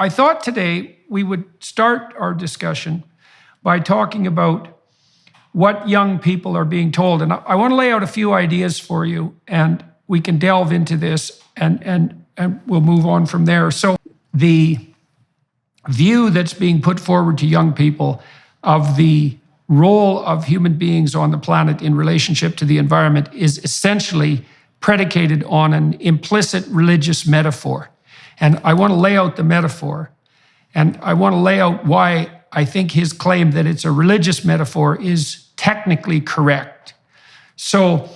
I thought today we would start our discussion by talking about what young people are being told. And I want to lay out a few ideas for you, and we can delve into this and we'll move on from there. So the view that's being put forward to young people of the role of human beings on the planet in relationship to the environment is essentially predicated on an implicit religious metaphor. And I want to lay out the metaphor, and I want to lay out why I think his claim that it's a religious metaphor is technically correct. So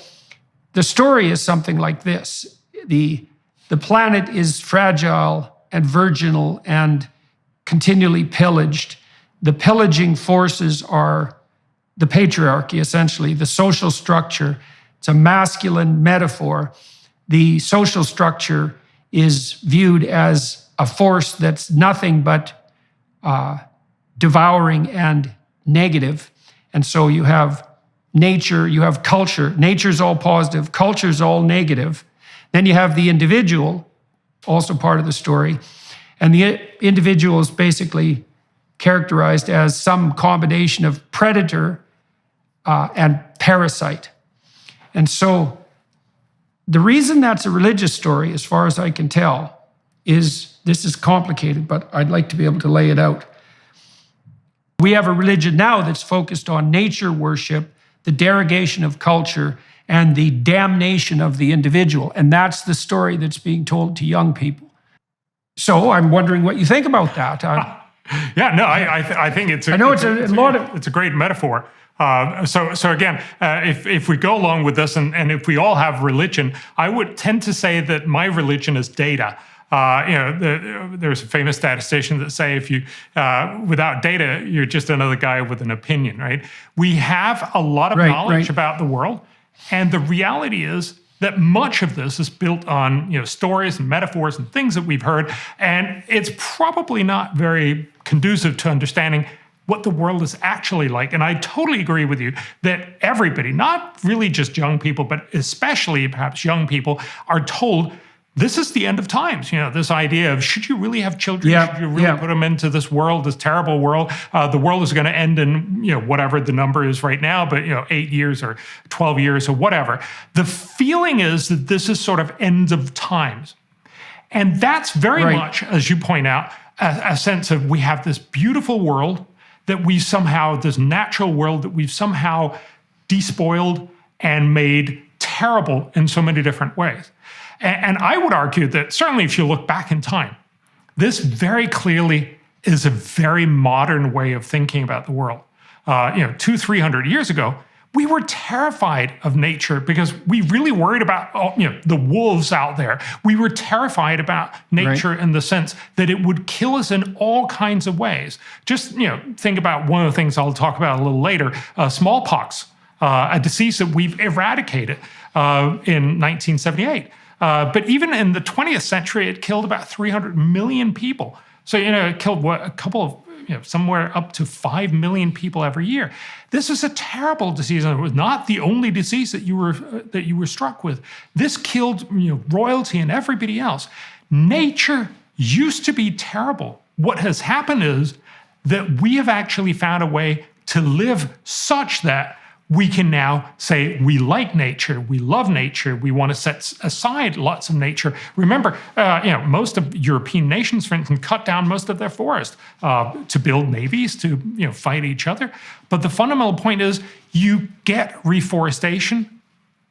the story is something like this. The planet is fragile and virginal and continually pillaged. The pillaging forces are the patriarchy, essentially, the social structure. It's a masculine metaphor. The social structure is viewed as a force that's nothing but devouring and negative. And so you have nature, you have culture. Nature's all positive, culture's all negative. Then you have the individual, also part of the story. And the individual is basically characterized as some combination of predator and parasite. And so the reason that's a religious story, as far as I can tell, is this is complicated, but I'd like to be able to lay it out. We have a religion now that's focused on nature worship, the derogation of culture, and the damnation of the individual. And that's the story that's being told to young people. So I'm wondering what you think about that. I think it's a great metaphor. So again, if we go along with this, and if we all have religion, I would tend to say that my religion is data. There's a famous statistician that say if you, without data, you're just another guy with an opinion, right? We have a lot of knowledge about the world, and the reality is that much of this is built on stories and metaphors and things that we've heard, and it's probably not very conducive to understanding what the world is actually like. And I totally agree with you that everybody, not really just young people, but especially perhaps young people, are told this is the end of times. This idea of should you really have children? Should you really put them into this world, this terrible world? The world is going to end in whatever the number is right now, but 8 years or 12 years or whatever. The feeling is that this is sort of end of times. And that's very much, as you point out, a sense of we have this beautiful world that we somehow, this natural world that we've somehow despoiled and made terrible in so many different ways. And I would argue that certainly if you look back in time, this very clearly is a very modern way of thinking about the world. 200-300 years ago, we were terrified of nature because we really worried about the wolves out there. We were terrified about nature in the sense that it would kill us in all kinds of ways. Just think about one of the things I'll talk about a little later, smallpox, a disease that we've eradicated in 1978. But even in the 20th century, it killed about 300 million people. So, it killed a couple of, somewhere up to 5 million people every year. This is a terrible disease, and it was not the only disease that you were struck with. This killed royalty and everybody else. Nature used to be terrible. What has happened is that we have actually found a way to live such that we can now say we like nature, we love nature, we want to set aside lots of nature. Remember, most of European nations, for instance, cut down most of their forest to build navies, to fight each other. But the fundamental point is you get reforestation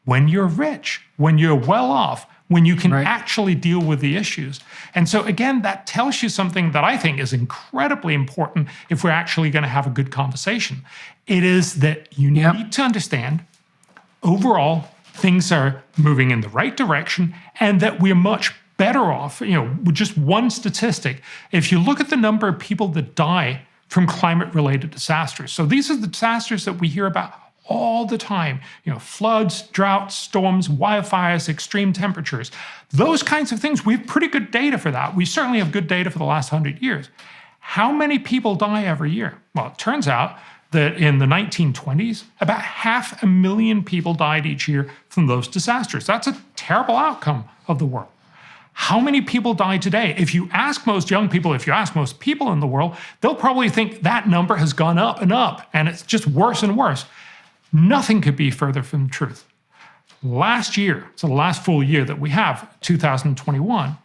when you're rich, when you're well off, when you can actually deal with the issues. And so again, that tells you something that I think is incredibly important if we're actually going to have a good conversation. It is that you need to understand overall things are moving in the right direction and that we're much better off, with just one statistic. If you look at the number of people that die from climate-related disasters, so these are the disasters that we hear about all the time, floods, droughts, storms, wildfires, extreme temperatures, those kinds of things. We have pretty good data for that. We certainly have good data for the last 100 years. How many people die every year? Well, it turns out that in the 1920s, about 500,000 people died each year from those disasters. That's a terrible outcome of the world. How many people die today? If you ask most young people, if you ask most people in the world, they'll probably think that number has gone up, and it's just worse and worse. Nothing could be further from the truth. Last year, so the last full year that we have, 2021,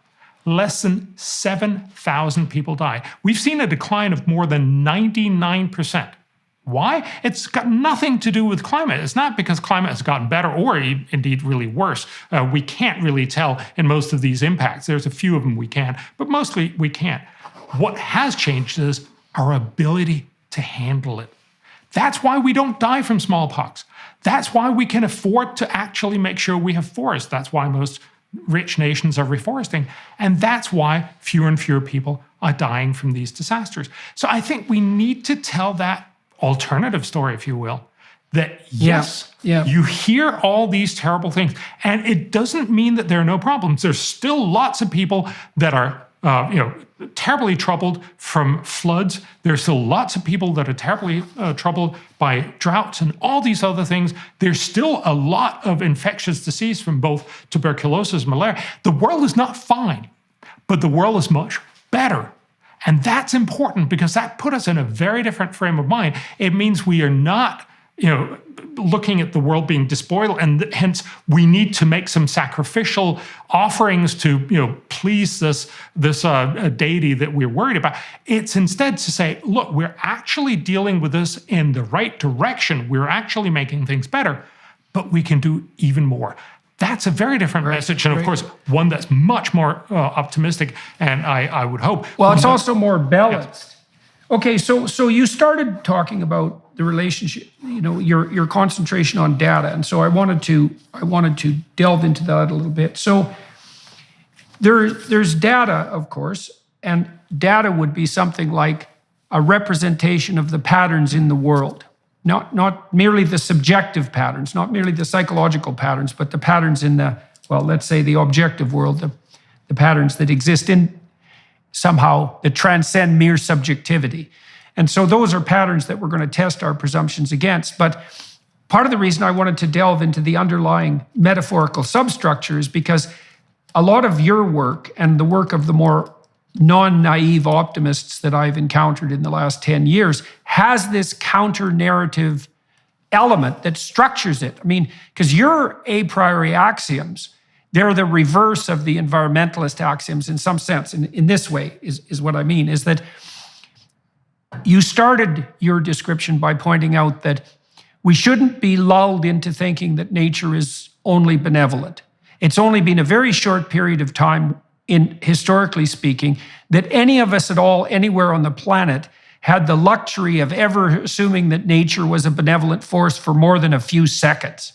less than 7,000 people died. We've seen a decline of more than 99%. Why? It's got nothing to do with climate. It's not because climate has gotten better or indeed really worse. We can't really tell in most of these impacts. There's a few of them we can, but mostly we can't. What has changed is our ability to handle it. That's why we don't die from smallpox. That's why we can afford to actually make sure we have forests. That's why most rich nations are reforesting. And that's why fewer and fewer people are dying from these disasters. So I think we need to tell that alternative story, if you will, that yes, you hear all these terrible things, and it doesn't mean that there are no problems. There's still lots of people that are terribly troubled from floods. There's still lots of people that are terribly troubled by droughts and all these other things. There's still a lot of infectious disease from both tuberculosis and malaria. The world is not fine, but the world is much better. And that's important because that put us in a very different frame of mind. It means we are not, looking at the world being despoiled, and hence we need to make some sacrificial offerings to, please this deity that we're worried about. It's instead to say, look, we're actually dealing with this in the right direction. We're actually making things better, but we can do even more. That's a very different message, and of course, one that's much more optimistic, and I would hope. Well, it's also more balanced. Yes. Okay, so you started talking about the relationship, your concentration on data, and so I wanted to delve into that a little bit. So there's data, of course, and data would be something like a representation of the patterns in the world. Not merely the subjective patterns, not merely the psychological patterns, but the patterns in let's say the objective world, the patterns that exist in somehow that transcend mere subjectivity. And so those are patterns that we're going to test our presumptions against. But part of the reason I wanted to delve into the underlying metaphorical substructure is because a lot of your work and the work of the more non-naive optimists that I've encountered in the last 10 years has this counter-narrative element that structures it. I mean, because your a priori axioms, they're the reverse of the environmentalist axioms in some sense. In this way is what I mean, is that you started your description by pointing out that we shouldn't be lulled into thinking that nature is only benevolent. It's only been a very short period of time, historically speaking, that any of us at all, anywhere on the planet, had the luxury of ever assuming that nature was a benevolent force for more than a few seconds,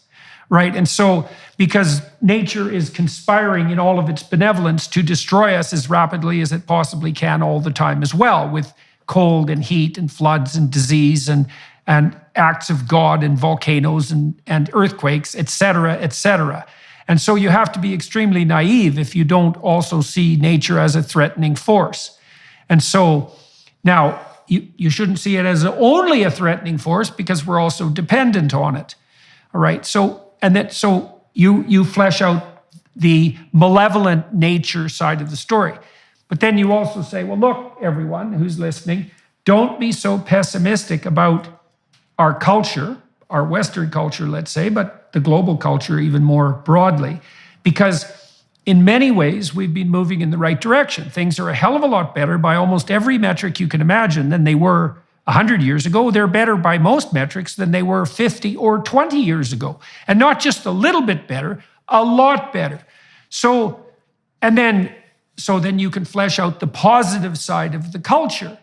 right? And so, because nature is conspiring in all of its benevolence to destroy us as rapidly as it possibly can all the time as well, with cold and heat and floods and disease and acts of God and volcanoes and earthquakes, et cetera, et cetera. And so you have to be extremely naive if you don't also see nature as a threatening force. And so now you shouldn't see it as only a threatening force because we're also dependent on it. All right. So you flesh out the malevolent nature side of the story. But then you also say, well, look, everyone who's listening, don't be so pessimistic about our culture, our Western culture, let's say, but the global culture even more broadly, because in many ways, we've been moving in the right direction. Things are a hell of a lot better by almost every metric you can imagine than they were 100 years ago. They're better by most metrics than they were 50 or 20 years ago. And not just a little bit better, a lot better. So then you can flesh out the positive side of the culture.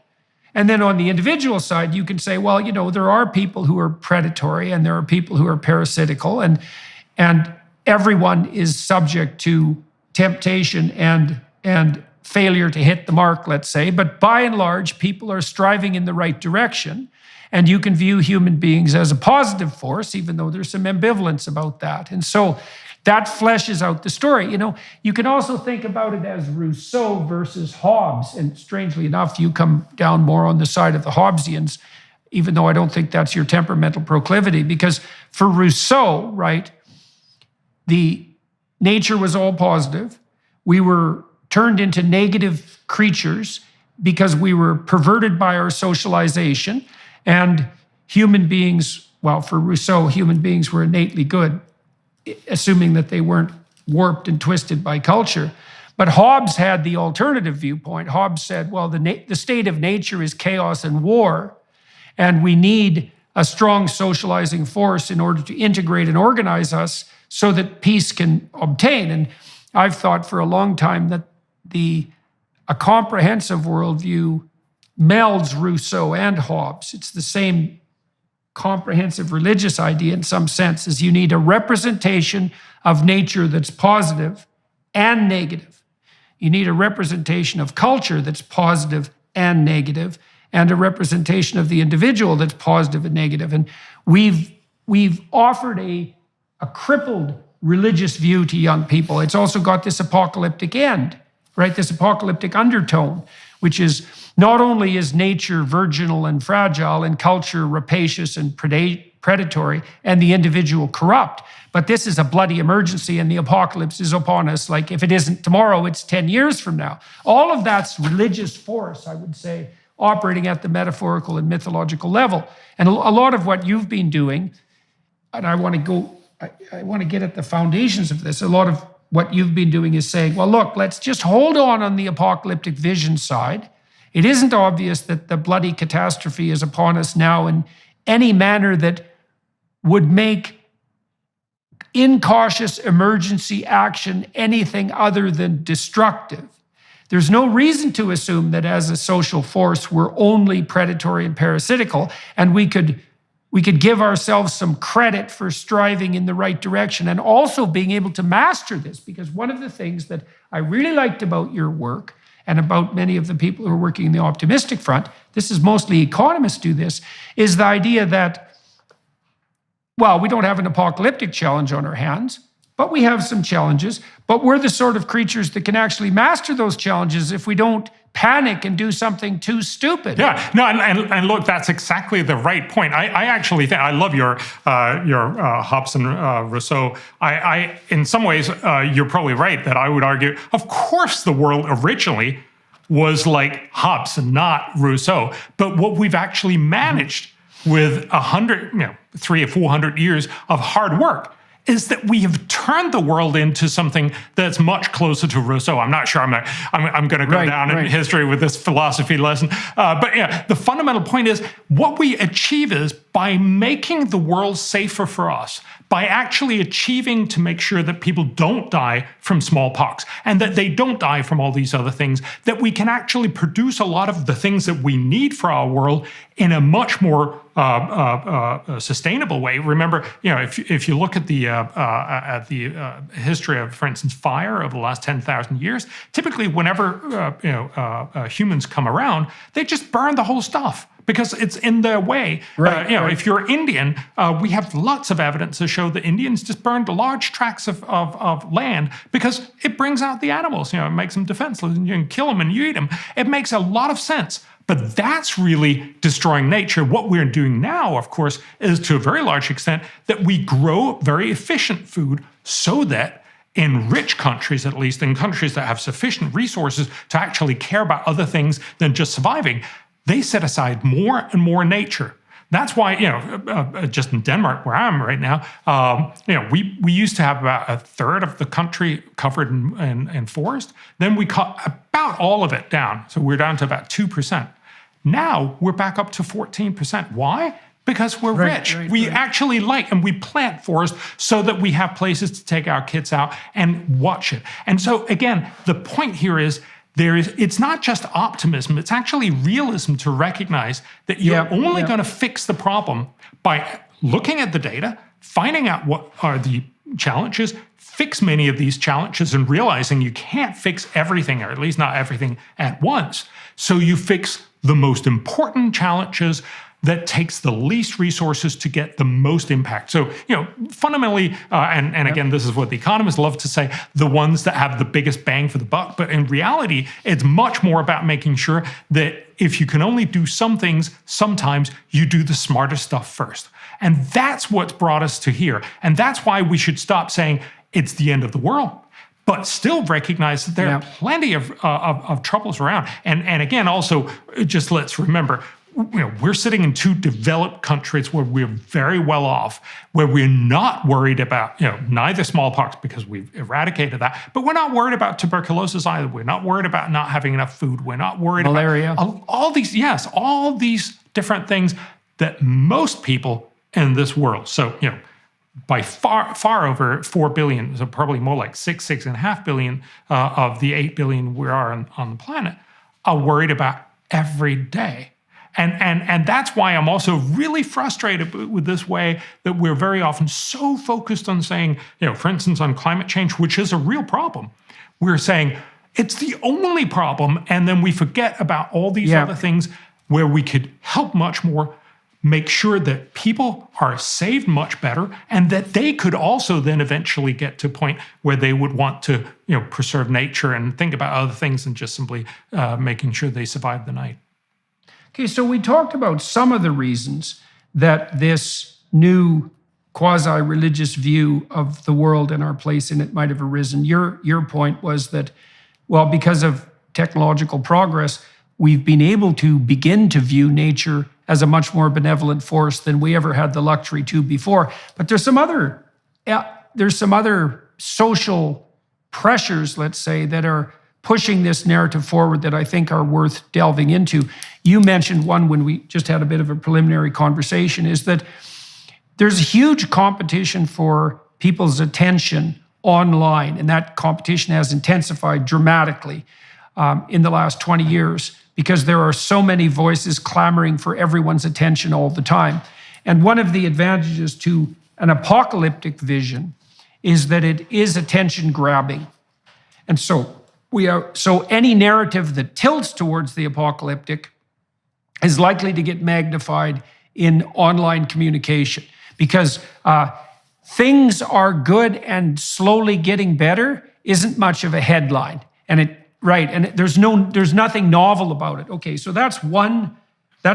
And then on the individual side, you can say, well, there are people who are predatory and there are people who are parasitical, and everyone is subject to temptation and failure to hit the mark, let's say. But by and large, people are striving in the right direction. And you can view human beings as a positive force, even though there's some ambivalence about that. And so that fleshes out the story. You can also think about it as Rousseau versus Hobbes. And strangely enough, you come down more on the side of the Hobbesians, even though I don't think that's your temperamental proclivity. Because for Rousseau, right, the nature was all positive. we were turned into negative creatures because we were perverted by our socialization, and human beings, well, for Rousseau, human beings were innately good, assuming that they weren't warped and twisted by culture. But Hobbes had the alternative viewpoint. Hobbes said, well, the state of nature is chaos and war, and we need a strong socializing force in order to integrate and organize us so that peace can obtain. And I've thought for a long time that a comprehensive worldview melds Rousseau and Hobbes. It's the same comprehensive religious idea in some sense, is you need a representation of nature that's positive and negative. You need a representation of culture that's positive and negative, and a representation of the individual that's positive and negative. And we've offered a crippled religious view to young people. It's also got this apocalyptic end, right? This apocalyptic undertone, which is not only is nature virginal and fragile and culture rapacious and predatory and the individual corrupt, but this is a bloody emergency and the apocalypse is upon us. Like if it isn't tomorrow, it's 10 years from now. All of that's religious force, I would say, operating at the metaphorical and mythological level. And a lot of what you've been doing, and I want to get at the foundations of this, a lot of what you've been doing is saying, well, look, let's just hold on the apocalyptic vision side. It isn't obvious that the bloody catastrophe is upon us now in any manner that would make incautious emergency action anything other than destructive. There's no reason to assume that as a social force, we're only predatory and parasitical, and we could give ourselves some credit for striving in the right direction and also being able to master this. Because one of the things that I really liked about your work and about many of the people who are working in the optimistic front, this is mostly economists do this, is the idea that, well, we don't have an apocalyptic challenge on our hands, but we have some challenges, but we're the sort of creatures that can actually master those challenges if we don't panic and do something too stupid. Yeah, no, and look, that's exactly the right point. I actually think, I love your Hobbes and Rousseau. I in some ways, you're probably right that I would argue, of course the world originally was like Hobbes and not Rousseau, but what we've actually managed with 300 or 400 years of hard work is that we have turned the world into something that's much closer to Rousseau. I'm not sure I'm going to go down in history with this philosophy lesson. But yeah, the fundamental point is what we achieve is by making the world safer for us, by actually achieving to make sure that people don't die from smallpox and that they don't die from all these other things, that we can actually produce a lot of the things that we need for our world in a much more sustainable way. Remember, if you look at the history of, for instance, fire over the last 10,000 years, typically whenever humans come around, they just burn the whole stuff because it's in their way. If you're Indian, we have lots of evidence to show that Indians just burned large tracts of land because it brings out the animals. It makes them defenseless, and you can kill them and you eat them. It makes a lot of sense. But that's really destroying nature. What we're doing now, of course, is to a very large extent that we grow very efficient food so that in rich countries, at least in countries that have sufficient resources to actually care about other things than just surviving, they set aside more and more nature. That's why, just in Denmark, where I am right now, we used to have about a third of the country covered in forest. Then we cut about all of it down. So we're down to about 2%. Now we're back up to 14%. Why? Because we're rich. We actually and we plant forest so that we have places to take our kids out and watch it. And so again, the point here is, it's not just optimism, it's actually realism to recognize that you're only going to fix the problem by looking at the data, finding out what are the challenges, fix many of these challenges, and realizing you can't fix everything, or at least not everything at once. So you fix the most important challenges that takes the least resources to get the most impact. So, fundamentally, and again, this is what the economists love to say, the ones that have the biggest bang for the buck. But in reality, it's much more about making sure that if you can only do some things, sometimes you do the smarter stuff first. And that's what's brought us to here. And that's why we should stop saying it's the end of the world. but still recognize that there are plenty of troubles around. And again, also, just let's remember, we're sitting in two developed countries where we're very well off, where we're not worried about, neither smallpox because we've eradicated that, but we're not worried about tuberculosis either. We're not worried about not having enough food. We're not worried malaria. About all these different things that most people in this world, so, by far over 4 billion, so probably more like 6.5 billion of the 8 billion we are on the planet, are worried about every day. And that's why I'm also really frustrated with this way that we're very often so focused on saying, for instance, on climate change, which is a real problem, we're saying it's the only problem, and then we forget about all these other things where we could help much more, make sure that people are saved much better, and that they could also then eventually get to a point where they would want to, preserve nature and think about other things than just simply making sure they survive the night. Okay, so we talked about some of the reasons that this new quasi-religious view of the world and our place in it might have arisen. Your point was that, well, because of technological progress, we've been able to begin to view nature as a much more benevolent force than we ever had the luxury to before. But there's some other social pressures, let's say, that are pushing this narrative forward that I think are worth delving into. You mentioned one when we just had a bit of a preliminary conversation, is that there's a huge competition for people's attention online, and that competition has intensified dramatically in the last 20 years because there are so many voices clamoring for everyone's attention all the time. And one of the advantages to an apocalyptic vision is that it is attention grabbing. And so any narrative that tilts towards the apocalyptic is likely to get magnified in online communication because things are good and slowly getting better isn't much of a headline. And there's nothing novel about it. Okay, so that's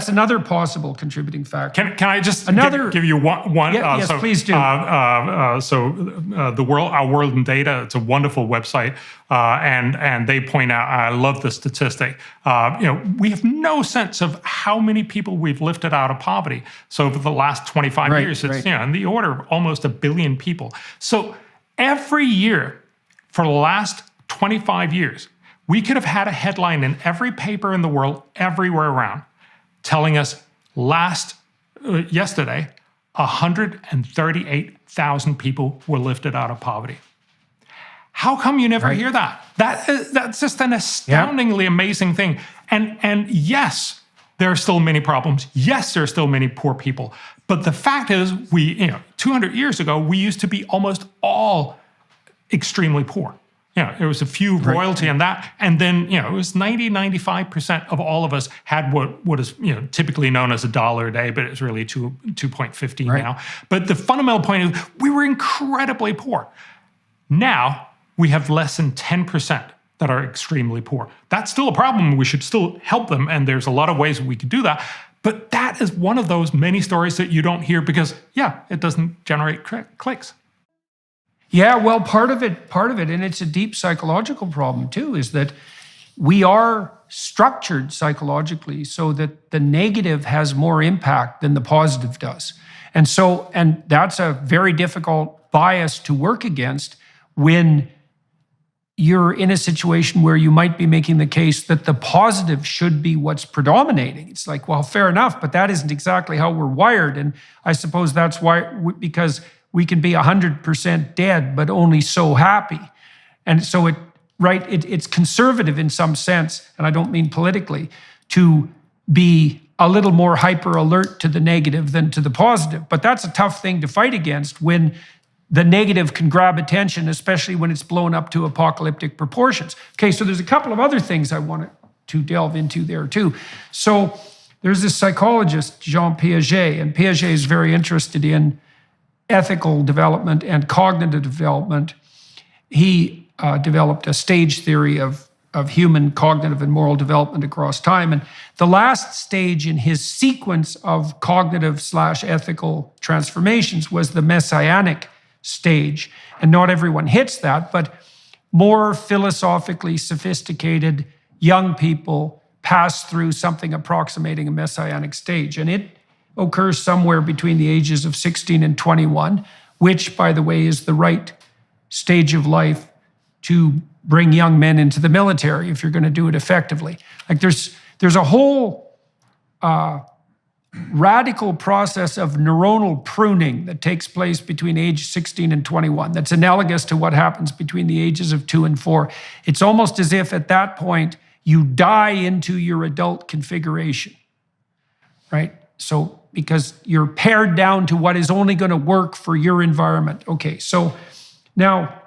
another possible contributing factor. Can I just give you one? Yes, please do. Our World in Data, it's a wonderful website, and they point out, I love the statistic. We have no sense of how many people we've lifted out of poverty. So over the last 25 years, it's in the order of almost 1 billion people. So every year for the last 25 years, we could have had a headline in every paper in the world, everywhere around, telling us yesterday, 138,000 people were lifted out of poverty. How come you never hear that? That's just an astoundingly amazing thing. And yes, there are still many problems. Yes, there are still many poor people. But the fact is, 200 years ago, we used to be almost all extremely poor. There was a few royalty and that, and then it was 95% of all of us had what is typically known as $1 a day, but it's really 2.15 now. But the fundamental point is we were incredibly poor. Now we have less than 10% that are extremely poor. That's still a problem. We should still help them, and there's a lot of ways we could do that. But that is one of those many stories that you don't hear because it doesn't generate clicks. Yeah, well, part of it, and it's a deep psychological problem too, is that we are structured psychologically so that the negative has more impact than the positive does. And that's a very difficult bias to work against when you're in a situation where you might be making the case that the positive should be what's predominating. It's like, well, fair enough, but that isn't exactly how we're wired. And I suppose that's why, because we can be 100% dead, but only so happy. And so it's conservative in some sense, and I don't mean politically, to be a little more hyper alert to the negative than to the positive. But that's a tough thing to fight against when the negative can grab attention, especially when it's blown up to apocalyptic proportions. Okay, so there's a couple of other things I wanted to delve into there too. So there's this psychologist, Jean Piaget, and Piaget is very interested in ethical development and cognitive development. He developed a stage theory of human cognitive and moral development across time. And the last stage in his sequence of cognitive/ethical transformations was the messianic stage. And not everyone hits that, but more philosophically sophisticated young people pass through something approximating a messianic stage. And it occurs somewhere between the ages of 16 and 21, which, by the way, is the right stage of life to bring young men into the military if you're going to do it effectively. Like there's a whole radical process of neuronal pruning that takes place between age 16 and 21. That's analogous to what happens between the ages of 2 and 4. It's almost as if at that point you die into your adult configuration, right? So because you're pared down to what is only going to work for your environment. Okay, so now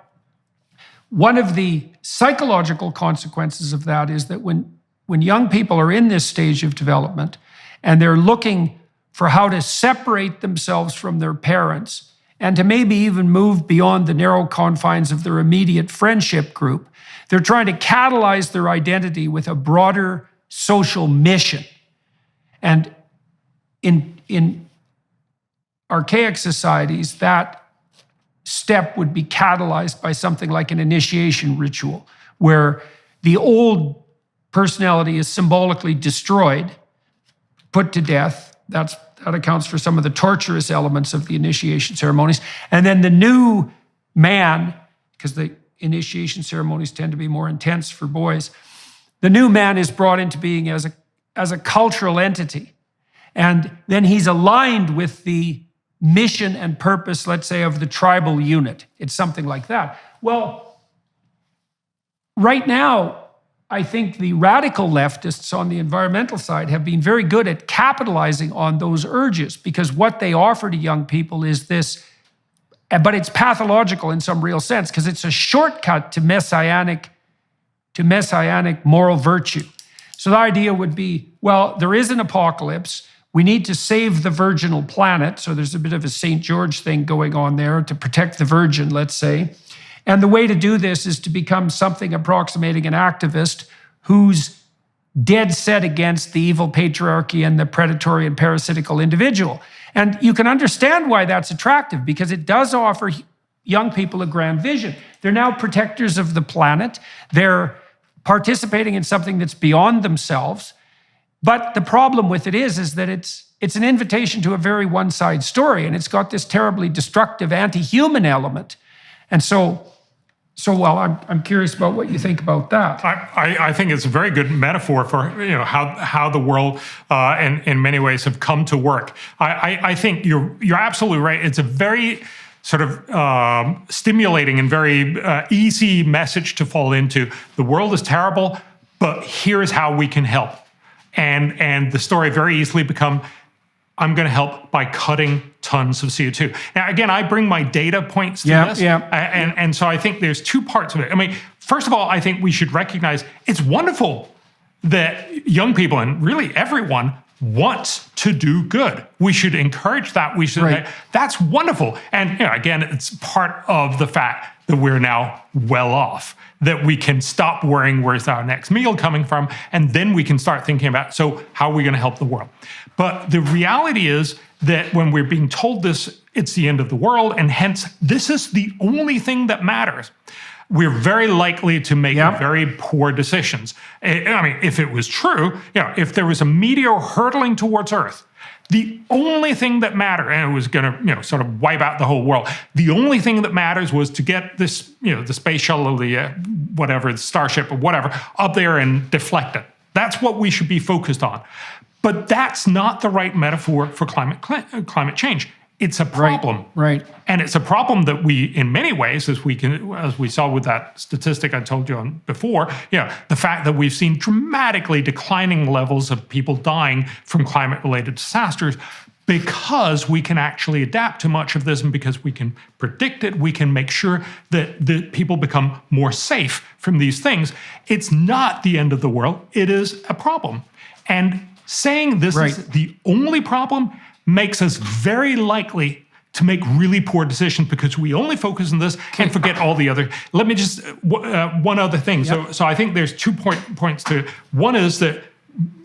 one of the psychological consequences of that is that when young people are in this stage of development and they're looking for how to separate themselves from their parents and to maybe even move beyond the narrow confines of their immediate friendship group, they're trying to catalyze their identity with a broader social mission. And in archaic societies, that step would be catalyzed by something like an initiation ritual, where the old personality is symbolically destroyed, put to death. That accounts for some of the torturous elements of the initiation ceremonies. And then the new man, because the initiation ceremonies tend to be more intense for boys, the new man is brought into being as a cultural entity. And then he's aligned with the mission and purpose, let's say, of the tribal unit. It's something like that. Well, right now, I think the radical leftists on the environmental side have been very good at capitalizing on those urges, because what they offer to young people is this, but it's pathological in some real sense, because it's a shortcut to messianic moral virtue. So the idea would be, well, there is an apocalypse. We need to save the virginal planet. So there's a bit of a St. George thing going on there to protect the virgin, let's say. And the way to do this is to become something approximating an activist who's dead set against the evil patriarchy and the predatory and parasitical individual. And you can understand why that's attractive, because it does offer young people a grand vision. They're now protectors of the planet. They're participating in something that's beyond themselves. But the problem with it is that it's an invitation to a very one-side story, and it's got this terribly destructive anti-human element. And so well, I'm curious about what you think about that. I think it's a very good metaphor for how the world in many ways have come to work. I think you're absolutely right. It's a very sort of stimulating and very easy message to fall into. The world is terrible, but here's how we can help. And the story very easily become, I'm going to help by cutting tons of CO2. Now, again, I bring my data points to this. And so I think there's two parts of it. I mean, first of all, I think we should recognize it's wonderful that young people, and really everyone, wants to do good. We should encourage that. We should. That's wonderful. And again, it's part of the fact that we're now well off, that we can stop worrying where's our next meal coming from, and then we can start thinking about, so how are we going to help the world? But the reality is that when we're being told this, it's the end of the world, and hence this is the only thing that matters, we're very likely to make very poor decisions. I mean, if it was true, if there was a meteor hurtling towards Earth, the only thing that mattered, and it was going to, sort of wipe out the whole world. The only thing that matters was to get this, the space shuttle or the whatever, the Starship or whatever, up there and deflect it. That's what we should be focused on. But that's not the right metaphor for climate change. It's a problem, right? And it's a problem that we, in many ways, as we saw with that statistic I told you on before, the fact that we've seen dramatically declining levels of people dying from climate-related disasters, because we can actually adapt to much of this, and because we can predict it, we can make sure that people become more safe from these things. It's not the end of the world. It is a problem, and saying this is the only problem makes us very likely to make really poor decisions, because we only focus on this and forget all the other. Let me just, one other thing. So I think there's 2 points to it. One is that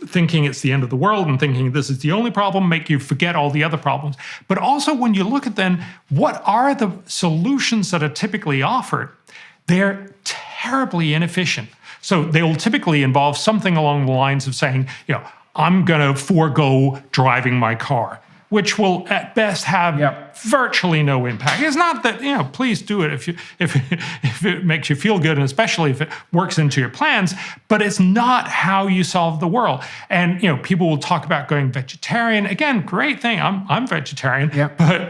thinking it's the end of the world and thinking this is the only problem make you forget all the other problems. But also when you look at then, what are the solutions that are typically offered? They're terribly inefficient. So they will typically involve something along the lines of saying, I'm going to forego driving my car, which will at best have virtually no impact. It's not that, please do it if it makes you feel good, and especially if it works into your plans, but it's not how you solve the world. And, people will talk about going vegetarian. Again, great thing. I'm vegetarian, but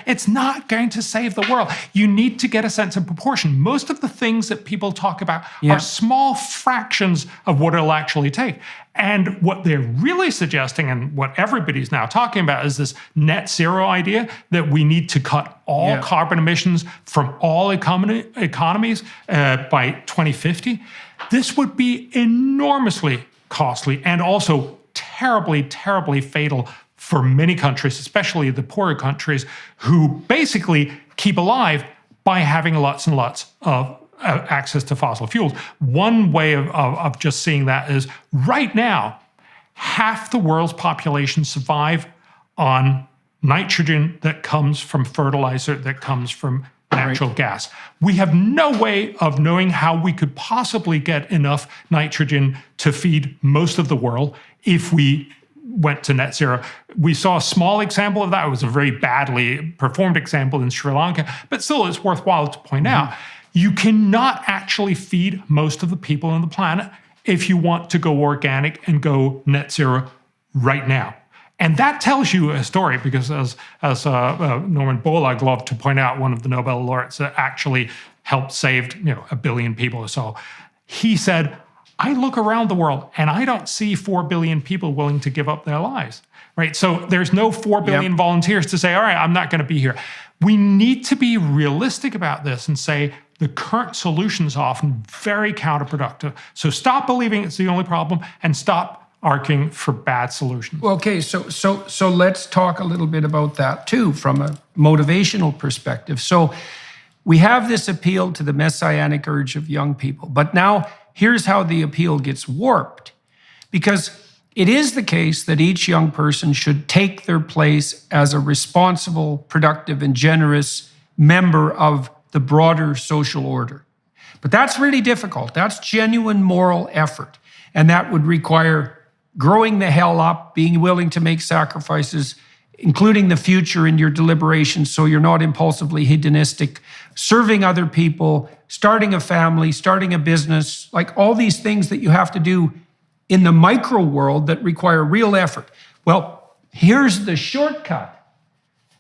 it's not going to save the world. You need to get a sense of proportion. Most of the things that people talk about are small fractions of what it'll actually take. And what they're really suggesting, and what everybody's now talking about, is this net zero idea that we need to cut all carbon emissions from all economies by 2050. This would be enormously costly and also terribly, terribly fatal for many countries, especially the poorer countries, who basically keep alive by having lots and lots of access to fossil fuels. One way of just seeing that is right now, half the world's population survive on nitrogen that comes from fertilizer, that comes from natural gas. We have no way of knowing how we could possibly get enough nitrogen to feed most of the world if we went to net zero. We saw a small example of that. It was a very badly performed example in Sri Lanka, but still it's worthwhile to point out. You cannot actually feed most of the people on the planet if you want to go organic and go net zero right now. And that tells you a story, because as Norman Borlaug loved to point out, one of the Nobel laureates that actually helped save 1 billion people or so, he said, I look around the world and I don't see 4 billion people willing to give up their lives, right? So there's no 4 billion volunteers to say, all right, I'm not going to be here. We need to be realistic about this and say, the current solutions are often very counterproductive. So stop believing it's the only problem and stop arguing for bad solutions. Okay, so let's talk a little bit about that too, from a motivational perspective. So we have this appeal to the messianic urge of young people, but now here's how the appeal gets warped. Because it is the case that each young person should take their place as a responsible, productive, and generous member of the broader social order. But that's really difficult. That's genuine moral effort. And that would require growing the hell up, being willing to make sacrifices, including the future in your deliberations so you're not impulsively hedonistic, serving other people, starting a family, starting a business, like all these things that you have to do in the micro world that require real effort. Well, here's the shortcut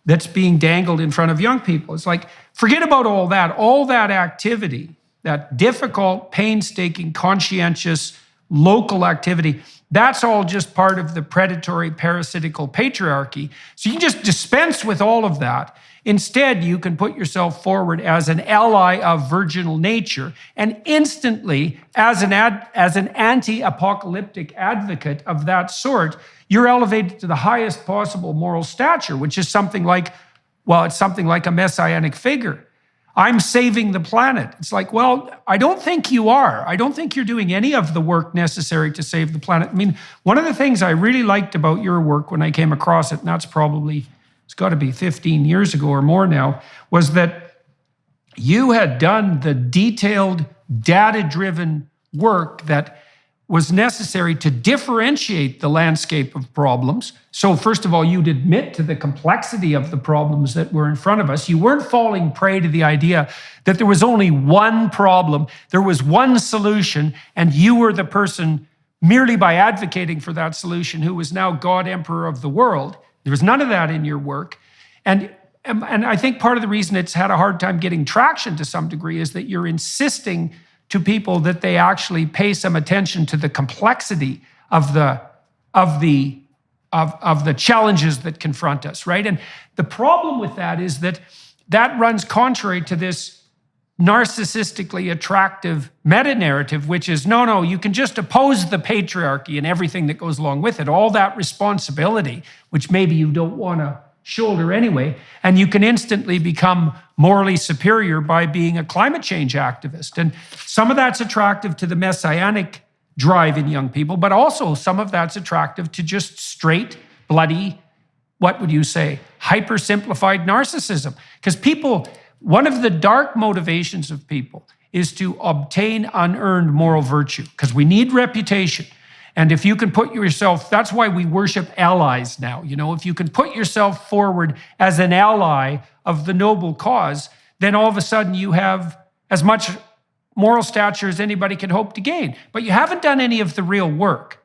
that's being dangled in front of young people. It's like, forget about all that activity, that difficult, painstaking, conscientious, local activity. That's all just part of the predatory, parasitical patriarchy. So you can just dispense with all of that. Instead, you can put yourself forward as an ally of virginal nature, and instantly, as an anti-apocalyptic advocate of that sort, you're elevated to the highest possible moral stature, which is something like, it's something like a messianic figure. I'm saving the planet. It's like, well, I don't think you are. I don't think you're doing any of the work necessary to save the planet. I mean, one of the things I really liked about your work when I came across it, and that's probably, it's got to be 15 years ago or more now, was that you had done the detailed, data-driven work that was necessary to differentiate the landscape of problems. So first of all, you'd admit to the complexity of the problems that were in front of us. You weren't falling prey to the idea that there was only one problem, there was one solution, and you were the person, merely by advocating for that solution, who was now God, Emperor of the world. There was none of that in your work. And I think part of the reason it's had a hard time getting traction to some degree is that you're insisting to people that they actually pay some attention to the complexity of the challenges that confront us, right? And the problem with that is that runs contrary to this narcissistically attractive meta-narrative, which is, no, you can just oppose the patriarchy and everything that goes along with it, all that responsibility, which maybe you don't want to shoulder anyway, and you can instantly become morally superior by being a climate change activist. And some of that's attractive to the messianic drive in young people, but also some of that's attractive to just straight, bloody, what would you say, hyper-simplified narcissism. Because people, one of the dark motivations of people is to obtain unearned moral virtue, because we need reputation. And if you can put yourself, that's why we worship allies now. You know, if you can put yourself forward as an ally of the noble cause, then all of a sudden you have as much moral stature as anybody can hope to gain. But you haven't done any of the real work.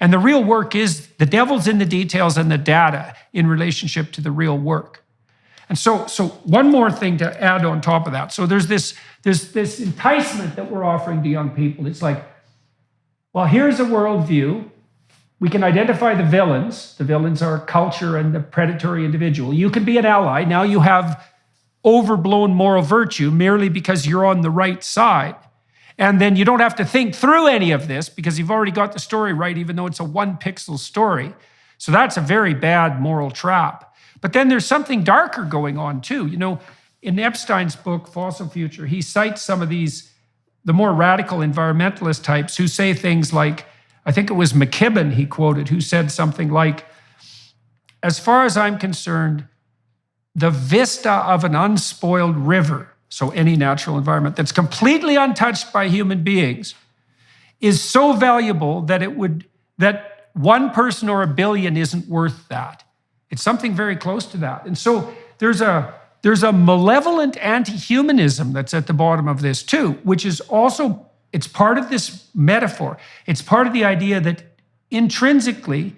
And the real work is the devil's in the details and the data in relationship to the real work. And so one more thing to add on top of that. So there's this enticement that we're offering to young people. It's like, well, here's a worldview. We can identify the villains. The villains are culture and the predatory individual. You can be an ally. Now you have overblown moral virtue merely because you're on the right side. And then you don't have to think through any of this because you've already got the story right, even though it's a one-pixel story. So that's a very bad moral trap. But then there's something darker going on too. You know, in Epstein's book, Fossil Future, he cites some of these, the more radical environmentalist types who say things like, I think it was McKibben he quoted, who said something like, as far as I'm concerned, the vista of an unspoiled river, so any natural environment that's completely untouched by human beings, is so valuable that one person or a billion isn't worth that. It's something very close to that. And so there's a malevolent anti-humanism that's at the bottom of this too, which is also, it's part of this metaphor. It's part of the idea that intrinsically,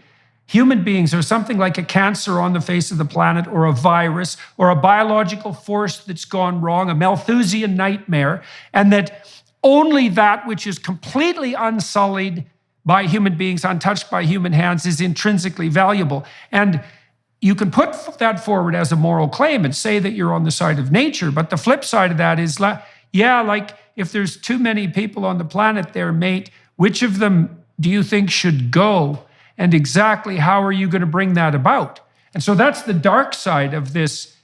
human beings are something like a cancer on the face of the planet, or a virus, or a biological force that's gone wrong, a Malthusian nightmare, and that only that which is completely unsullied by human beings, untouched by human hands, is intrinsically valuable. And you can put that forward as a moral claim and say that you're on the side of nature, but the flip side of that is, yeah, like if there's too many people on the planet there, mate, which of them do you think should go? And exactly how are you going to bring that about? And so that's the dark side of this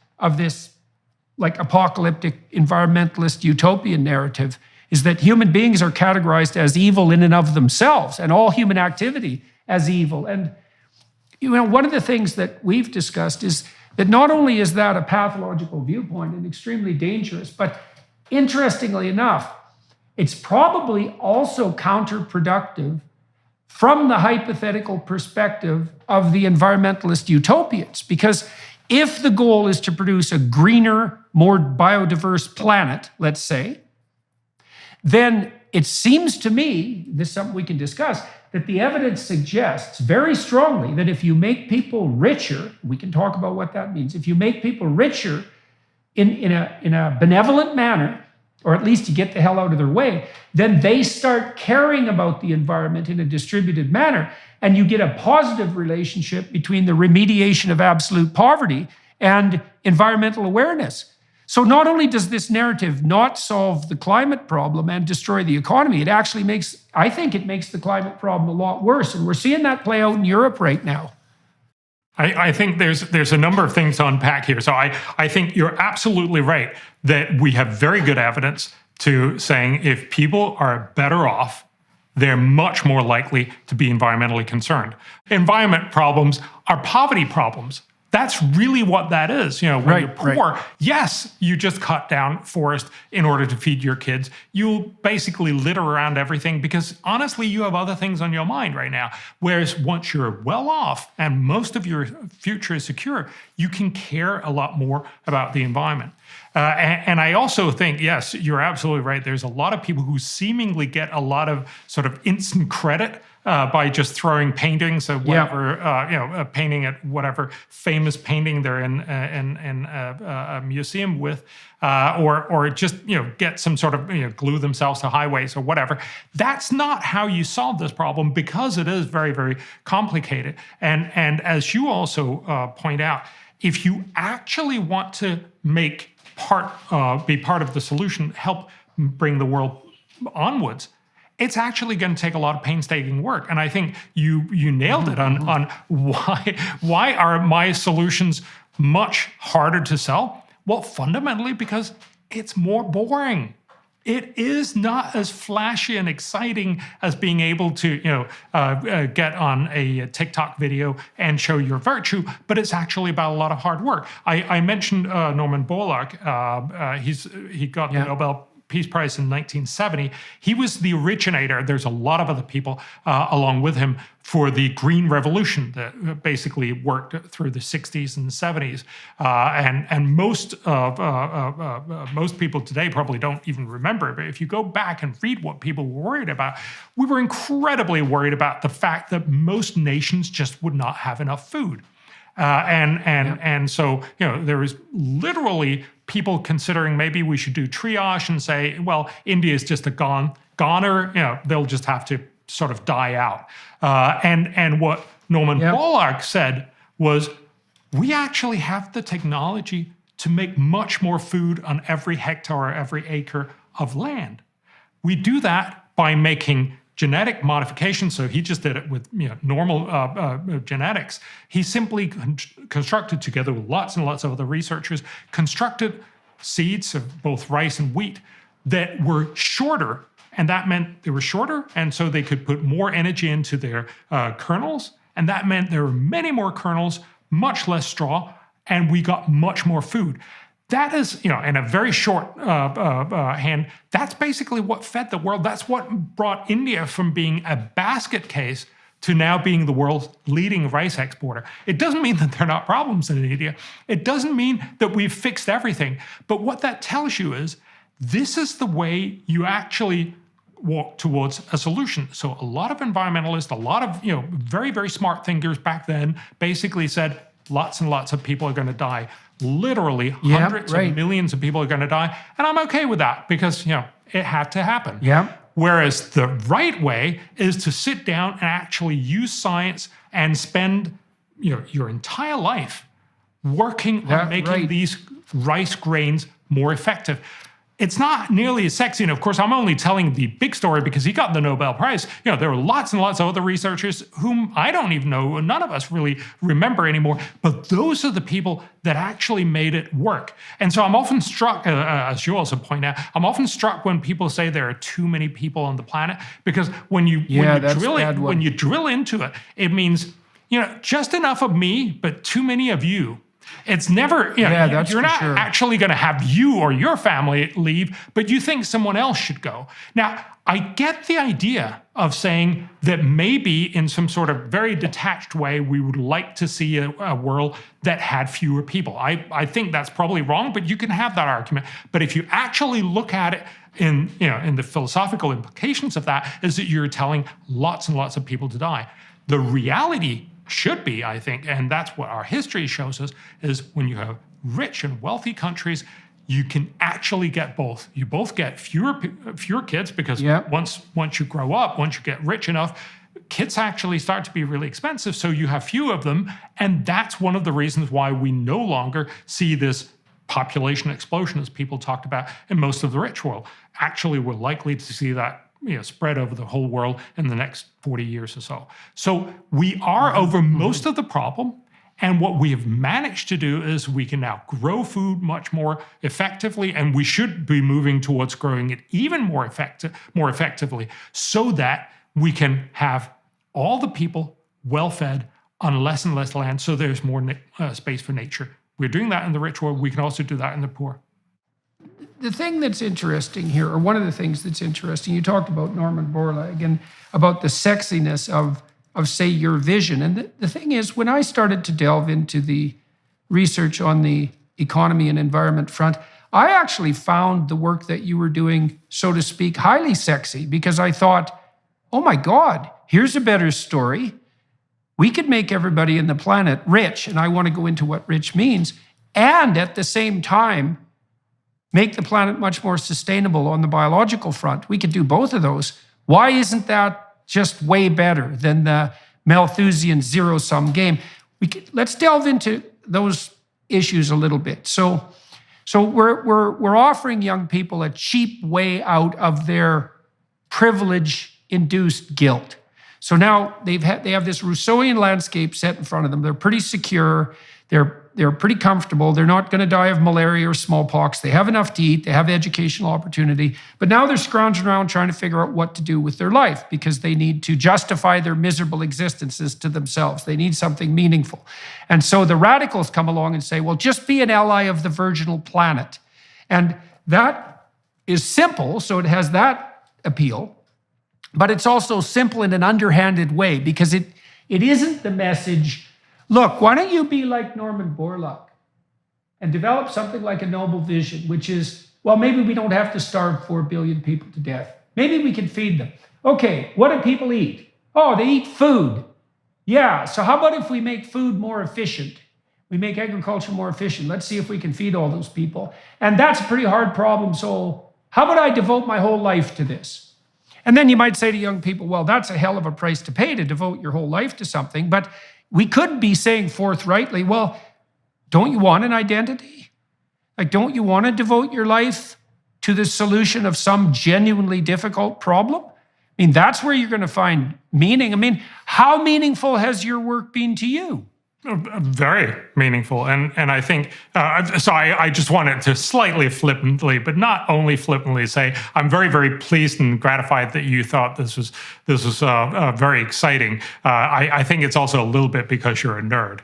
like apocalyptic environmentalist utopian narrative, is that human beings are categorized as evil in and of themselves, and all human activity as evil. And you know, one of the things that we've discussed is that not only is that a pathological viewpoint and extremely dangerous, but interestingly enough, it's probably also counterproductive from the hypothetical perspective of the environmentalist utopians. Because if the goal is to produce a greener, more biodiverse planet, let's say, then it seems to me, this is something we can discuss, that the evidence suggests very strongly that if you make people richer, we can talk about what that means, if you make people richer in a benevolent manner, or at least you get the hell out of their way, then they start caring about the environment in a distributed manner, and you get a positive relationship between the remediation of absolute poverty and environmental awareness. So not only does this narrative not solve the climate problem and destroy the economy, it actually I think it makes the climate problem a lot worse. And we're seeing that play out in Europe right now. I think there's a number of things to unpack here. So I think you're absolutely right that we have very good evidence to saying if people are better off, they're much more likely to be environmentally concerned. Environment problems are poverty problems. That's really what that is. You know, when you're poor, yes, you just cut down forest in order to feed your kids. You'll basically litter around everything because honestly, you have other things on your mind right now. Whereas once you're well off and most of your future is secure, you can care a lot more about the environment. And I also think, yes, you're absolutely right. There's a lot of people who seemingly get a lot of sort of instant credit by just throwing paintings of whatever, painting at whatever famous painting they're in a museum with, or just get some sort of glue themselves to highways or whatever. That's not how you solve this problem because it is very, very complicated. And as you also point out, if you actually want to be part of the solution, help bring the world onwards, it's actually going to take a lot of painstaking work. And I think you nailed it on why are my solutions much harder to sell? Well, fundamentally because it's more boring. It is not as flashy and exciting as being able to get on a TikTok video and show your virtue, but it's actually about a lot of hard work. I mentioned Norman Borlaug. He got the Nobel Peace Prize in 1970. He was the originator. There's a lot of other people along with him for the Green Revolution that basically worked through the 60s and 70s. And most people today probably don't even remember it. But if you go back and read what people were worried about, we were incredibly worried about the fact that most nations just would not have enough food. And so, there was literally people considering maybe we should do triage and say, well, India is just a goner, they'll just have to sort of die out. And what Norman Borlaug said was, we actually have the technology to make much more food on every hectare, every acre of land. We do that by making genetic modifications. So he just did it with normal genetics. He simply constructed, together with lots and lots of other researchers, constructed seeds of both rice and wheat that were shorter. And that meant they were shorter, and so they could put more energy into their kernels. And that meant there were many more kernels, much less straw, and we got much more food. That is, in a very short hand, that's basically what fed the world. That's what brought India from being a basket case to now being the world's leading rice exporter. It doesn't mean that there are not problems in India. It doesn't mean that we've fixed everything. But what that tells you is this is the way you actually walk towards a solution. So a lot of environmentalists, a lot of very, very smart thinkers back then basically said lots and lots of people are going to die. Literally hundreds of millions of people are going to die. And I'm okay with that because, it had to happen. Whereas the right way is to sit down and actually use science and spend, your entire life working on making these rice grains more effective. It's not nearly as sexy. And of course, I'm only telling the big story because he got the Nobel Prize. There were lots and lots of other researchers whom I don't even know, none of us really remember anymore. But those are the people that actually made it work. And so I'm often struck, as you also point out, I'm often struck when people say there are too many people on the planet, because when you drill into it, it means, just enough of me, but too many of you. It's never, you're not actually going to have you or your family leave, but you think someone else should go. Now, I get the idea of saying that maybe in some sort of very detached way, we would like to see a world that had fewer people. I think that's probably wrong, but you can have that argument. But if you actually look at it in the philosophical implications of that, is that you're telling lots and lots of people to die. The reality should be, I think, and that's what our history shows us, is when you have rich and wealthy countries, you can actually get both. You both get fewer kids because once you grow up, once you get rich enough, kids actually start to be really expensive, so you have few of them, and that's one of the reasons why we no longer see this population explosion as people talked about in most of the rich world. Actually, we're likely to see that spread over the whole world in the next 40 years or so. So we are over most of the problem. And what we have managed to do is we can now grow food much more effectively, and we should be moving towards growing it even more effectively, so that we can have all the people well-fed on less and less land, so there's more space for nature. We're doing that in the rich world. We can also do that in the poor. The thing that's interesting here, or one of the things that's interesting, you talked about Norman Borlaug and about the sexiness of say, your vision. And the thing is, when I started to delve into the research on the economy and environment front, I actually found the work that you were doing, so to speak, highly sexy, because I thought, oh my God, here's a better story. We could make everybody in the planet rich, and I want to go into what rich means, and at the same time, make the planet much more sustainable on the biological front. We could do both of those. Why isn't that just way better than the Malthusian zero-sum game? Let's delve into those issues a little bit. So we're offering young people a cheap way out of their privilege-induced guilt. So now they have this Rousseauian landscape set in front of them. They're pretty secure. They're pretty comfortable. They're not going to die of malaria or smallpox. They have enough to eat. They have educational opportunity. But now they're scrounging around trying to figure out what to do with their life, because they need to justify their miserable existences to themselves. They need something meaningful. And so the radicals come along and say, well, just be an ally of the virginal planet. And that is simple, so it has that appeal, but it's also simple in an underhanded way because it isn't the message, look, why don't you be like Norman Borlaug and develop something like a noble vision, which is, well, maybe we don't have to starve 4 billion people to death. Maybe we can feed them. Okay, what do people eat? Oh, they eat food. Yeah, so how about if we make food more efficient? We make agriculture more efficient. Let's see if we can feed all those people. And that's a pretty hard problem, so how about I devote my whole life to this? And then you might say to young people, well, that's a hell of a price to pay to devote your whole life to something. But we could be saying forthrightly, well, don't you want an identity? Like, don't you want to devote your life to the solution of some genuinely difficult problem? I mean, that's where you're going to find meaning. I mean, how meaningful has your work been to you? Very meaningful. And I think, so I just wanted to slightly flippantly, but not only flippantly, say, I'm very, very pleased and gratified that you thought this was very exciting. I think it's also a little bit because you're a nerd.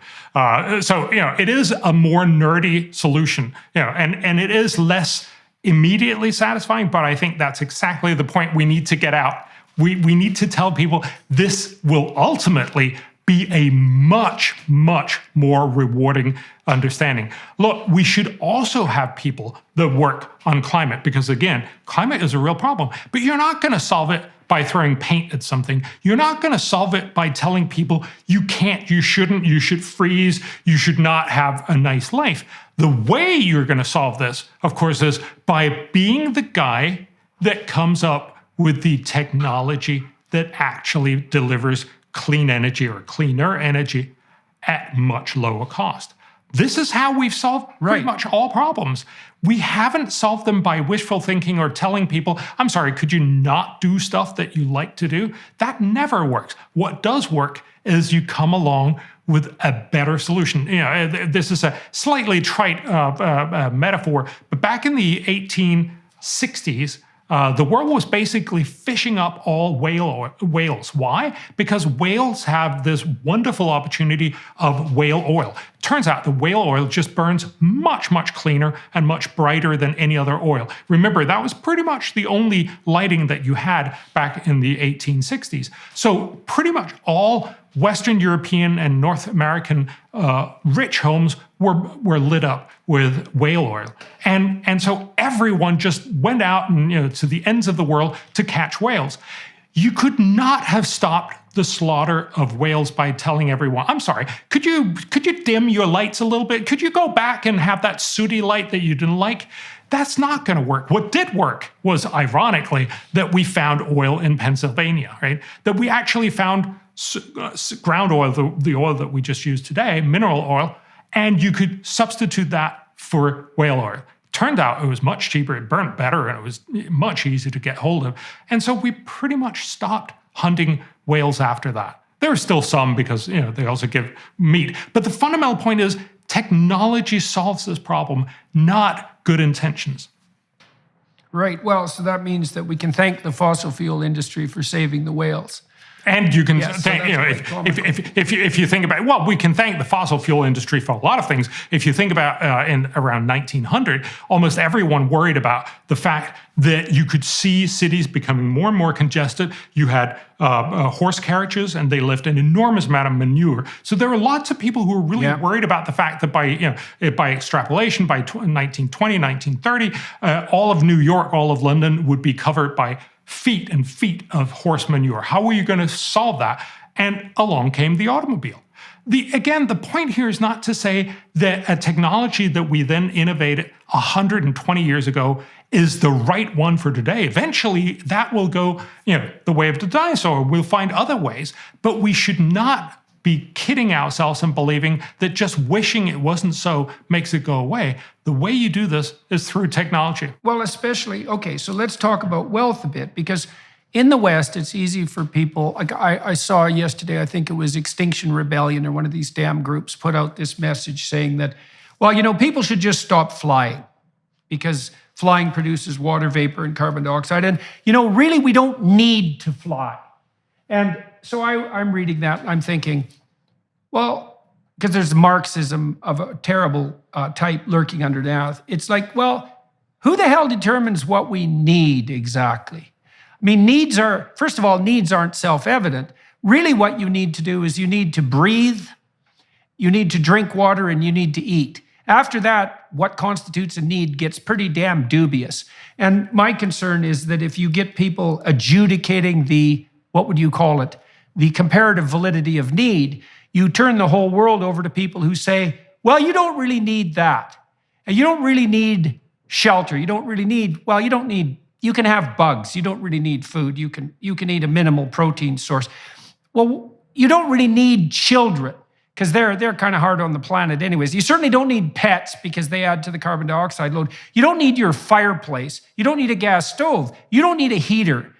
So, it is a more nerdy solution, and it is less immediately satisfying, but I think that's exactly the point we need to get out. We need to tell people this will ultimately be a much, much more rewarding understanding. Look, we should also have people that work on climate because, again, climate is a real problem, but you're not going to solve it by throwing paint at something. You're not going to solve it by telling people you can't, you shouldn't, you should freeze, you should not have a nice life. The way you're going to solve this, of course, is by being the guy that comes up with the technology that actually delivers clean energy or cleaner energy at much lower cost. This is how we've solved pretty much all problems. We haven't solved them by wishful thinking or telling people, I'm sorry, could you not do stuff that you like to do? That never works. What does work is you come along with a better solution. This is a slightly trite metaphor, but back in the 1860s, the world was basically fishing up all whales. Why? Because whales have this wonderful opportunity of whale oil. Turns out the whale oil just burns much, much cleaner and much brighter than any other oil. Remember, that was pretty much the only lighting that you had back in the 1860s. So pretty much all Western European and North American rich homes were lit up with whale oil. And so everyone just went out and to the ends of the world to catch whales. You could not have stopped the slaughter of whales by telling everyone, I'm sorry, could you dim your lights a little bit? Could you go back and have that sooty light that you didn't like? That's not going to work. What did work was, ironically, that we found oil in Pennsylvania, right? That we actually found ground oil, the oil that we just used today, mineral oil, and you could substitute that for whale oil. Turned out it was much cheaper, it burned better, and it was much easier to get hold of. And so we pretty much stopped hunting whales after that. There are still some because they also give meat. But the fundamental point is technology solves this problem, not good intentions. Right. Well, so that means that we can thank the fossil fuel industry for saving the whales. And you can thank, if you think about, well, we can thank the fossil fuel industry for a lot of things. If you think about in around 1900, almost everyone worried about the fact that you could see cities becoming more and more congested. You had horse carriages, and they left an enormous amount of manure. So there were lots of people who were really worried about the fact that by extrapolation, by 1920, 1930, all of New York, all of London would be covered by feet and feet of horse manure. How were you going to solve that? And along came the automobile. Again, the point here is not to say that a technology that we then innovated 120 years ago is the right one for today. Eventually, that will go, the way of the dinosaur. We'll find other ways, but we should not be kidding ourselves and believing that just wishing it wasn't so makes it go away. The way you do this is through technology. Well, especially, okay, so let's talk about wealth a bit, because in the West, it's easy for people, like I saw yesterday, I think it was Extinction Rebellion or one of these damn groups put out this message saying that, well, people should just stop flying because flying produces water vapor and carbon dioxide. And, really, we don't need to fly. And so I'm reading that, and I'm thinking, well, because there's Marxism of a terrible type lurking underneath. It's like, well, who the hell determines what we need exactly? I mean, first of all, needs aren't self-evident. Really what you need to do is you need to breathe, you need to drink water, and you need to eat. After that, what constitutes a need gets pretty damn dubious. And my concern is that if you get people adjudicating the comparative validity of need, you turn the whole world over to people who say, well, you don't really need that. And you don't really need shelter. You can have bugs. You don't really need food. You can eat a minimal protein source. Well, you don't really need children because they're kind of hard on the planet anyways. You certainly don't need pets because they add to the carbon dioxide load. You don't need your fireplace. You don't need a gas stove. You don't need a heater.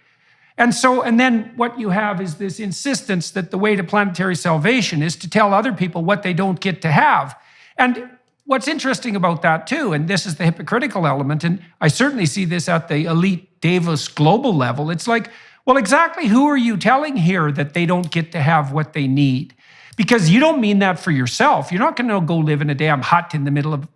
And then what you have is this insistence that the way to planetary salvation is to tell other people what they don't get to have. And what's interesting about that too, and this is the hypocritical element, and I certainly see this at the elite Davos global level, it's like, well, exactly who are you telling here that they don't get to have what they need? Because you don't mean that for yourself. You're not going to go live in a damn hut in the middle of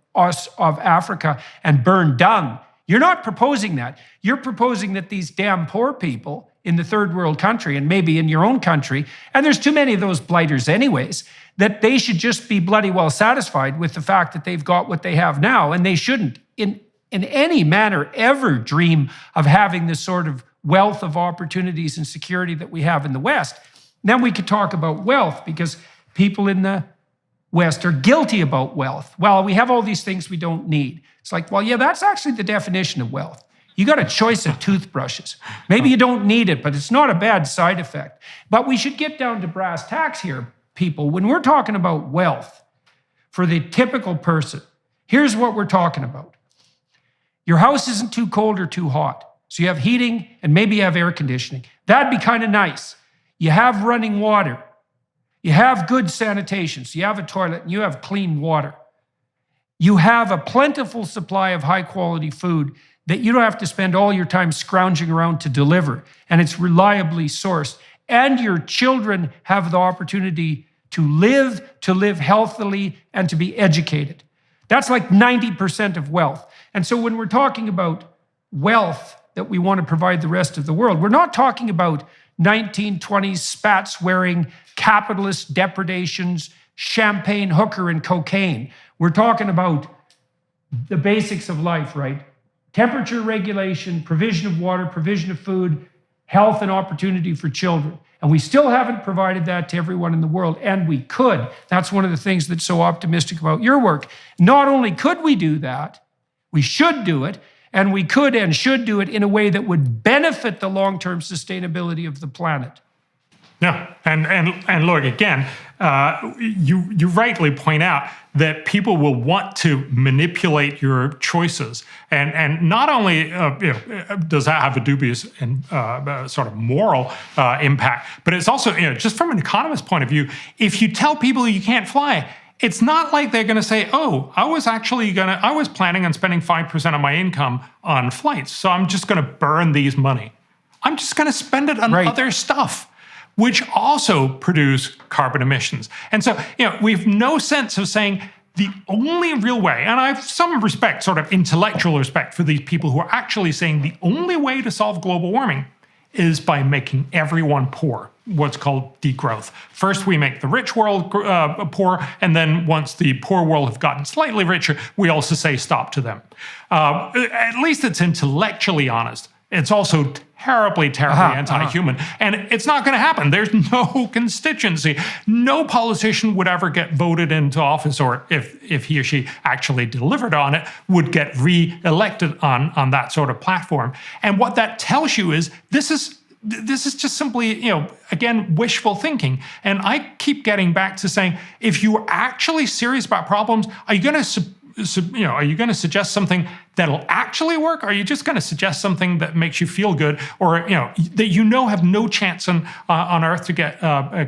Africa and burn dung. You're not proposing that. You're proposing that these damn poor people in the third world country, and maybe in your own country, and there's too many of those blighters anyways, that they should just be bloody well satisfied with the fact that they've got what they have now, and they shouldn't in any manner ever dream of having this sort of wealth of opportunities and security that we have in the West. Then we could talk about wealth, because people in the West are guilty about wealth. Well, we have all these things we don't need. It's like, well, yeah, that's actually the definition of wealth. You got a choice of toothbrushes. Maybe you don't need it, but it's not a bad side effect. But we should get down to brass tacks here, people. When we're talking about wealth for the typical person, here's what we're talking about. Your house isn't too cold or too hot. So you have heating and maybe you have air conditioning. That'd be kind of nice. You have running water. You have good sanitation. So you have a toilet and you have clean water. You have a plentiful supply of high quality food that you don't have to spend all your time scrounging around to deliver, and it's reliably sourced. And your children have the opportunity to live healthily, and to be educated. That's like 90% of wealth. And so when we're talking about wealth that we want to provide the rest of the world, we're not talking about 1920s spats-wearing capitalist depredations, champagne, hooker, and cocaine. We're talking about the basics of life, right? Temperature regulation, provision of water, provision of food, health and opportunity for children. And we still haven't provided that to everyone in the world, and we could. That's one of the things that's so optimistic about your work. Not only could we do that, we should do it, and we could and should do it in a way that would benefit the long-term sustainability of the planet. Yeah, and look, again, you rightly point out that people will want to manipulate your choices, and not only does that have a dubious and sort of moral impact, but it's also, just from an economist's point of view, if you tell people you can't fly, it's not like they're going to say, oh, I was planning on spending 5% of my income on flights, so I'm just going to burn these money. I'm just going to spend it on other stuff, which also produce carbon emissions. And so, we've no sense of saying the only real way, and I have some respect, sort of intellectual respect, for these people who are actually saying the only way to solve global warming is by making everyone poor, what's called degrowth. First, we make the rich world poor, and then once the poor world have gotten slightly richer, we also say stop to them. At least it's intellectually honest. It's also terribly anti-human. And it's not going to happen. There's no constituency. No politician would ever get voted into office, or if he or she actually delivered on it, would get re-elected on that sort of platform. And what that tells you is this is just simply, again, wishful thinking. And I keep getting back to saying, if you are actually serious about problems, are you going to suggest something that'll actually work? Or are you just going to suggest something that makes you feel good, or that have no chance on Earth to get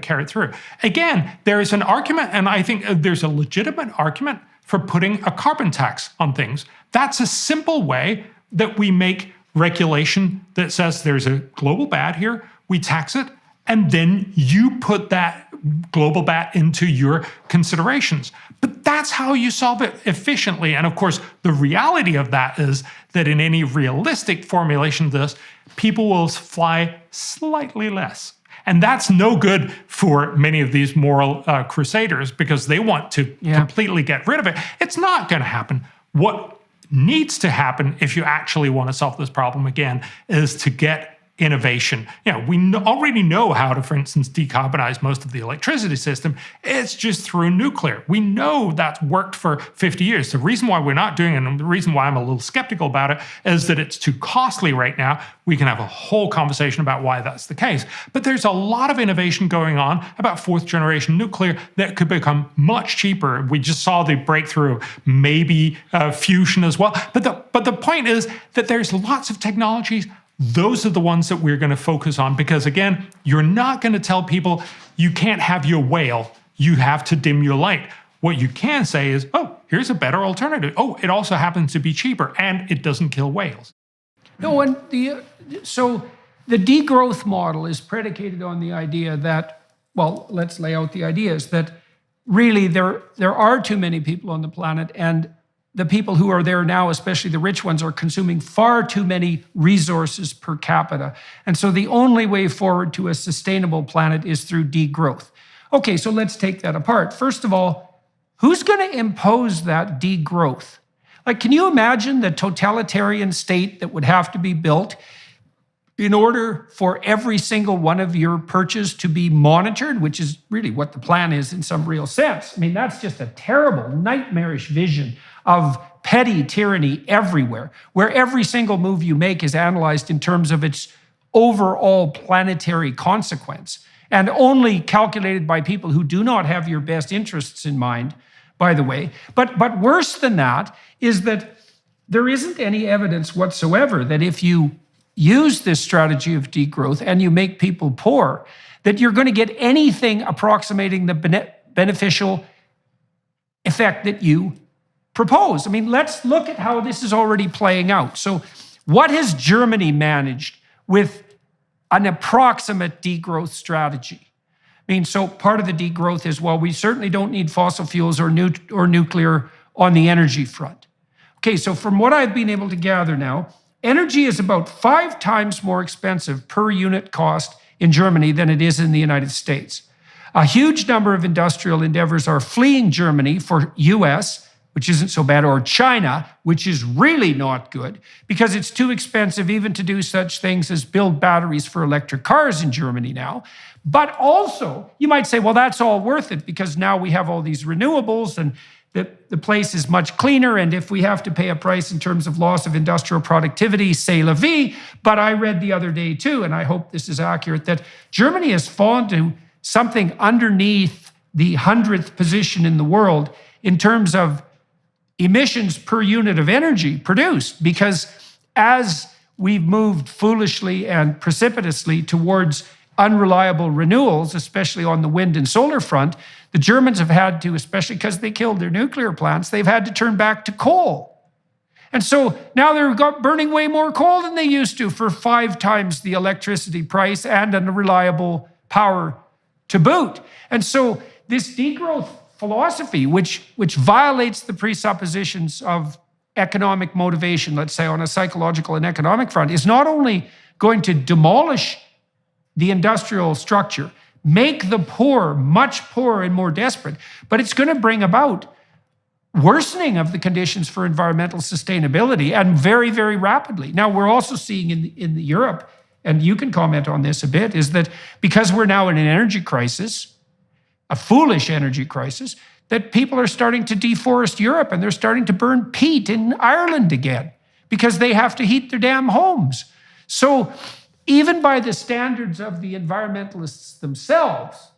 carried through? Again, there is an argument, and I think there's a legitimate argument for putting a carbon tax on things. That's a simple way that we make regulation that says there's a global bad here, we tax it, and then you put that global bat into your considerations. But that's how you solve it efficiently. And of course, the reality of that is that in any realistic formulation of this, people will fly slightly less. And that's no good for many of these moral crusaders because they want to completely get rid of it. It's not going to happen. What needs to happen if you actually want to solve this problem again is to get innovation. We already know how to, for instance, decarbonize most of the electricity system. It's just through nuclear. We know that's worked for 50 years. The reason why we're not doing it, and the reason why I'm a little skeptical about it, is that it's too costly right now. We can have a whole conversation about why that's the case. But there's a lot of innovation going on about fourth generation nuclear that could become much cheaper. We just saw the breakthrough of maybe fusion as well. But the point is that there's lots of technologies. Those are the ones that we're going to focus on because, again, you're not going to tell people you can't have your whale. You have to dim your light. What you can say is, oh, here's a better alternative. Oh, it also happens to be cheaper and it doesn't kill whales. No, and so the degrowth model is predicated on the idea that, well, let's lay out the ideas, that really there are too many people on the planet and the people who are there now, especially the rich ones, are consuming far too many resources per capita. And so the only way forward to a sustainable planet is through degrowth. Okay, so let's take that apart. First of all, who's going to impose that degrowth? Like, can you imagine the totalitarian state that would have to be built in order for every single one of your purchases to be monitored, which is really what the plan is in some real sense? I mean, that's just a terrible, nightmarish vision of petty tyranny everywhere, where every single move you make is analyzed in terms of its overall planetary consequence, and only calculated by people who do not have your best interests in mind, by the way. But worse than that is that there isn't any evidence whatsoever that if you use this strategy of degrowth and you make people poor, that you're going to get anything approximating the beneficial effect that you propose. I mean, let's look at how this is already playing out. So what has Germany managed with an approximate degrowth strategy? I mean, so part of the degrowth is, well, we certainly don't need fossil fuels or nuclear on the energy front. Okay, so from what I've been able to gather now, energy is about 5 times more expensive per unit cost in Germany than it is in the United States. A huge number of industrial endeavors are fleeing Germany for US, which isn't so bad, or China, which is really not good, because it's too expensive even to do such things as build batteries for electric cars in Germany now. But also, you might say, well, that's all worth it, because now we have all these renewables, and the place is much cleaner, and if we have to pay a price in terms of loss of industrial productivity, c'est la vie. But I read the other day too, and I hope this is accurate, that Germany has fallen to something underneath the 100th position in the world in terms of emissions per unit of energy produced, because as we've moved foolishly and precipitously towards unreliable renewals, especially on the wind and solar front, the Germans have had to, especially because they killed their nuclear plants, they've had to turn back to coal. And so now they're burning way more coal than they used to for 5 times the electricity price and unreliable power to boot. And so this degrowth philosophy, which violates the presuppositions of economic motivation, let's say on a psychological and economic front, is not only going to demolish the industrial structure, make the poor much poorer and more desperate, but it's going to bring about worsening of the conditions for environmental sustainability, and very, very rapidly. Now, we're also seeing in Europe, and you can comment on this a bit, is that because we're now in an energy crisis, a foolish energy crisis, that people are starting to deforest Europe, and they're starting to burn peat in Ireland again because they have to heat their damn homes. So even by the standards of the environmentalists themselves,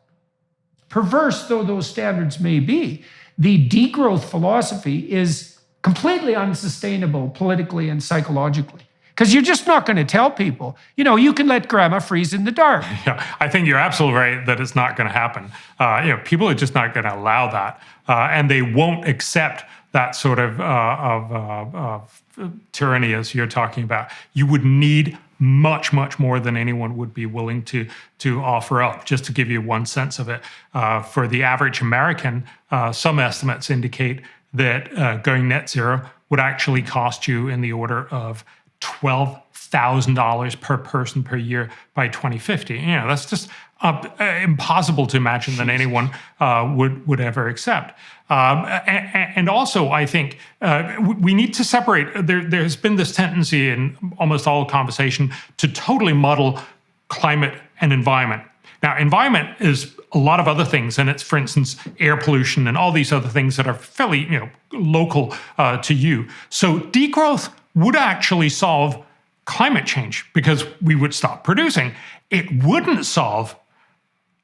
perverse though those standards may be, the degrowth philosophy is completely unsustainable politically and psychologically. Because you're just not going to tell people, you can let grandma freeze in the dark. Yeah, I think you're absolutely right that it's not going to happen. People are just not going to allow that. And they won't accept that sort of tyranny as you're talking about. You would need much, much more than anyone would be willing to offer up. Just to give you one sense of it, for the average American, some estimates indicate that going net zero would actually cost you in the order of $12,000 per person per year by 2050. You know, that's just impossible to imagine that anyone would ever accept. And also, I think we need to separate. There's been this tendency in almost all conversation to totally muddle climate and environment. Now, environment is a lot of other things, and it's, for instance, air pollution and all these other things that are fairly, local to you. So degrowth would actually solve climate change because we would stop producing. It wouldn't solve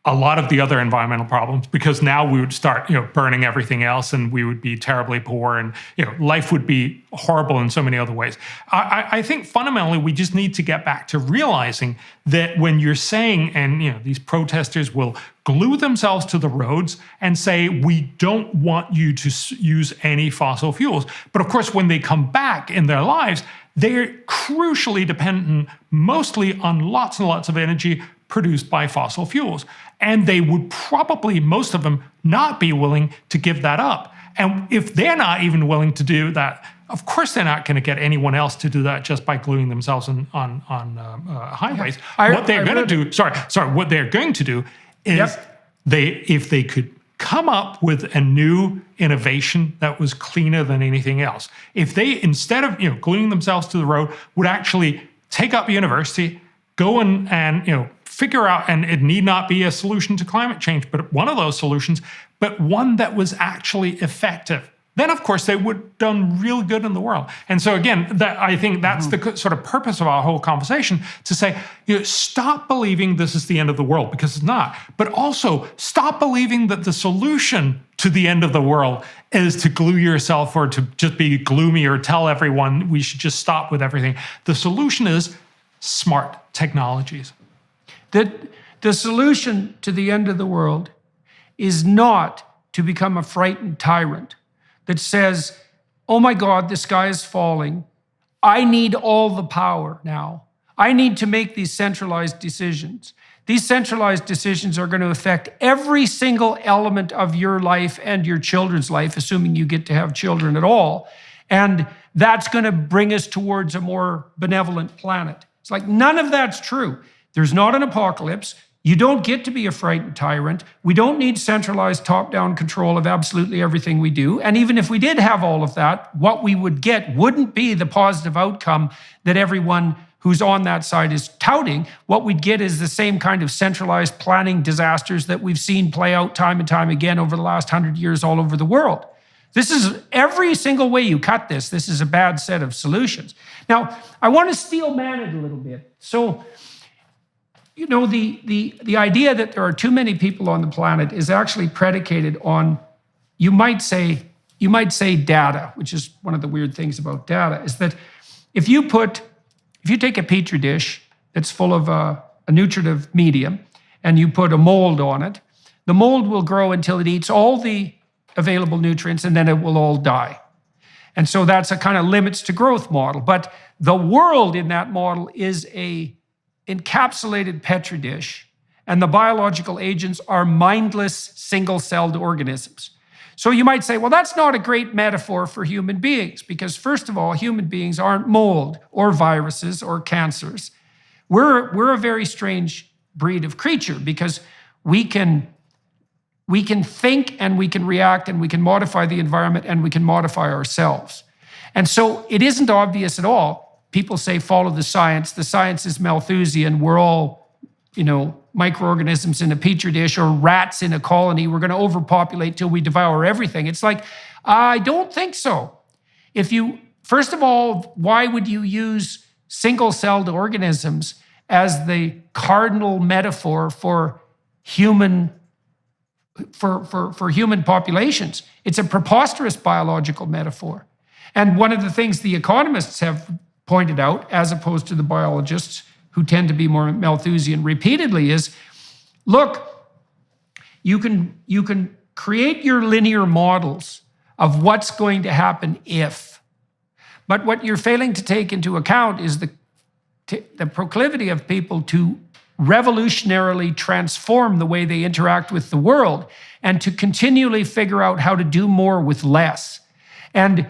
a lot of the other environmental problems because now we would start, burning everything else, and we would be terribly poor, and life would be horrible in so many other ways. I think fundamentally we just need to get back to realizing that when you're saying, and these protesters will glue themselves to the roads and say, we don't want you to use any fossil fuels. But of course, when they come back in their lives, they're crucially dependent mostly on lots and lots of energy produced by fossil fuels. And they would probably, most of them, not be willing to give that up. And if they're not even willing to do that, of course they're not going to get anyone else to do that just by gluing themselves on highways. What they're going to do is if they could come up with a new innovation that was cleaner than anything else, if they, instead of gluing themselves to the road, would actually take up university, go and figure out, and it need not be a solution to climate change, but one of those solutions, but one that was actually effective, then of course they would have done real good in the world. And so again, I think that's the sort of purpose of our whole conversation, to say, stop believing this is the end of the world, because it's not, but also stop believing that the solution to the end of the world is to glue yourself or to just be gloomy or tell everyone we should just stop with everything. The solution is smart technologies. The solution to the end of the world is not to become a frightened tyrant that says, oh my God, the sky is falling. I need all the power now. I need to make these centralized decisions. These centralized decisions are going to affect every single element of your life and your children's life, assuming you get to have children at all. And that's going to bring us towards a more benevolent planet. It's like, none of that's true. There's not an apocalypse. You don't get to be a frightened tyrant. We don't need centralized top-down control of absolutely everything we do. And even if we did have all of that, what we would get wouldn't be the positive outcome that everyone who's on that side is touting. What we'd get is the same kind of centralized planning disasters that we've seen play out time and time again over the last 100 years all over the world. This is, every single way you cut this is a bad set of solutions. Now, I want to steel man it a little bit. So, the idea that there are too many people on the planet is actually predicated on, you might say data, which is one of the weird things about data, is that if you take a petri dish that's full of a nutritive medium and you put a mold on it, the mold will grow until it eats all the available nutrients and then it will all die. And so that's a kind of limits to growth model. But the world in that model is a encapsulated petri dish, and the biological agents are mindless single-celled organisms. So you might say, well, that's not a great metaphor for human beings, because first of all, human beings aren't mold or viruses or cancers. We're a very strange breed of creature, because we can think and we can react and we can modify the environment and we can modify ourselves. And so it isn't obvious at all. People say, follow the science. The science is Malthusian. We're all, microorganisms in a petri dish or rats in a colony. We're going to overpopulate till we devour everything. It's like, I don't think so. First of all, why would you use single-celled organisms as the cardinal metaphor for human populations? It's a preposterous biological metaphor. And one of the things the economists have pointed out, as opposed to the biologists who tend to be more Malthusian repeatedly, is, look, you can create your linear models of what's going to happen if. But what you're failing to take into account is the the proclivity of people to revolutionarily transform the way they interact with the world and to continually figure out how to do more with less. And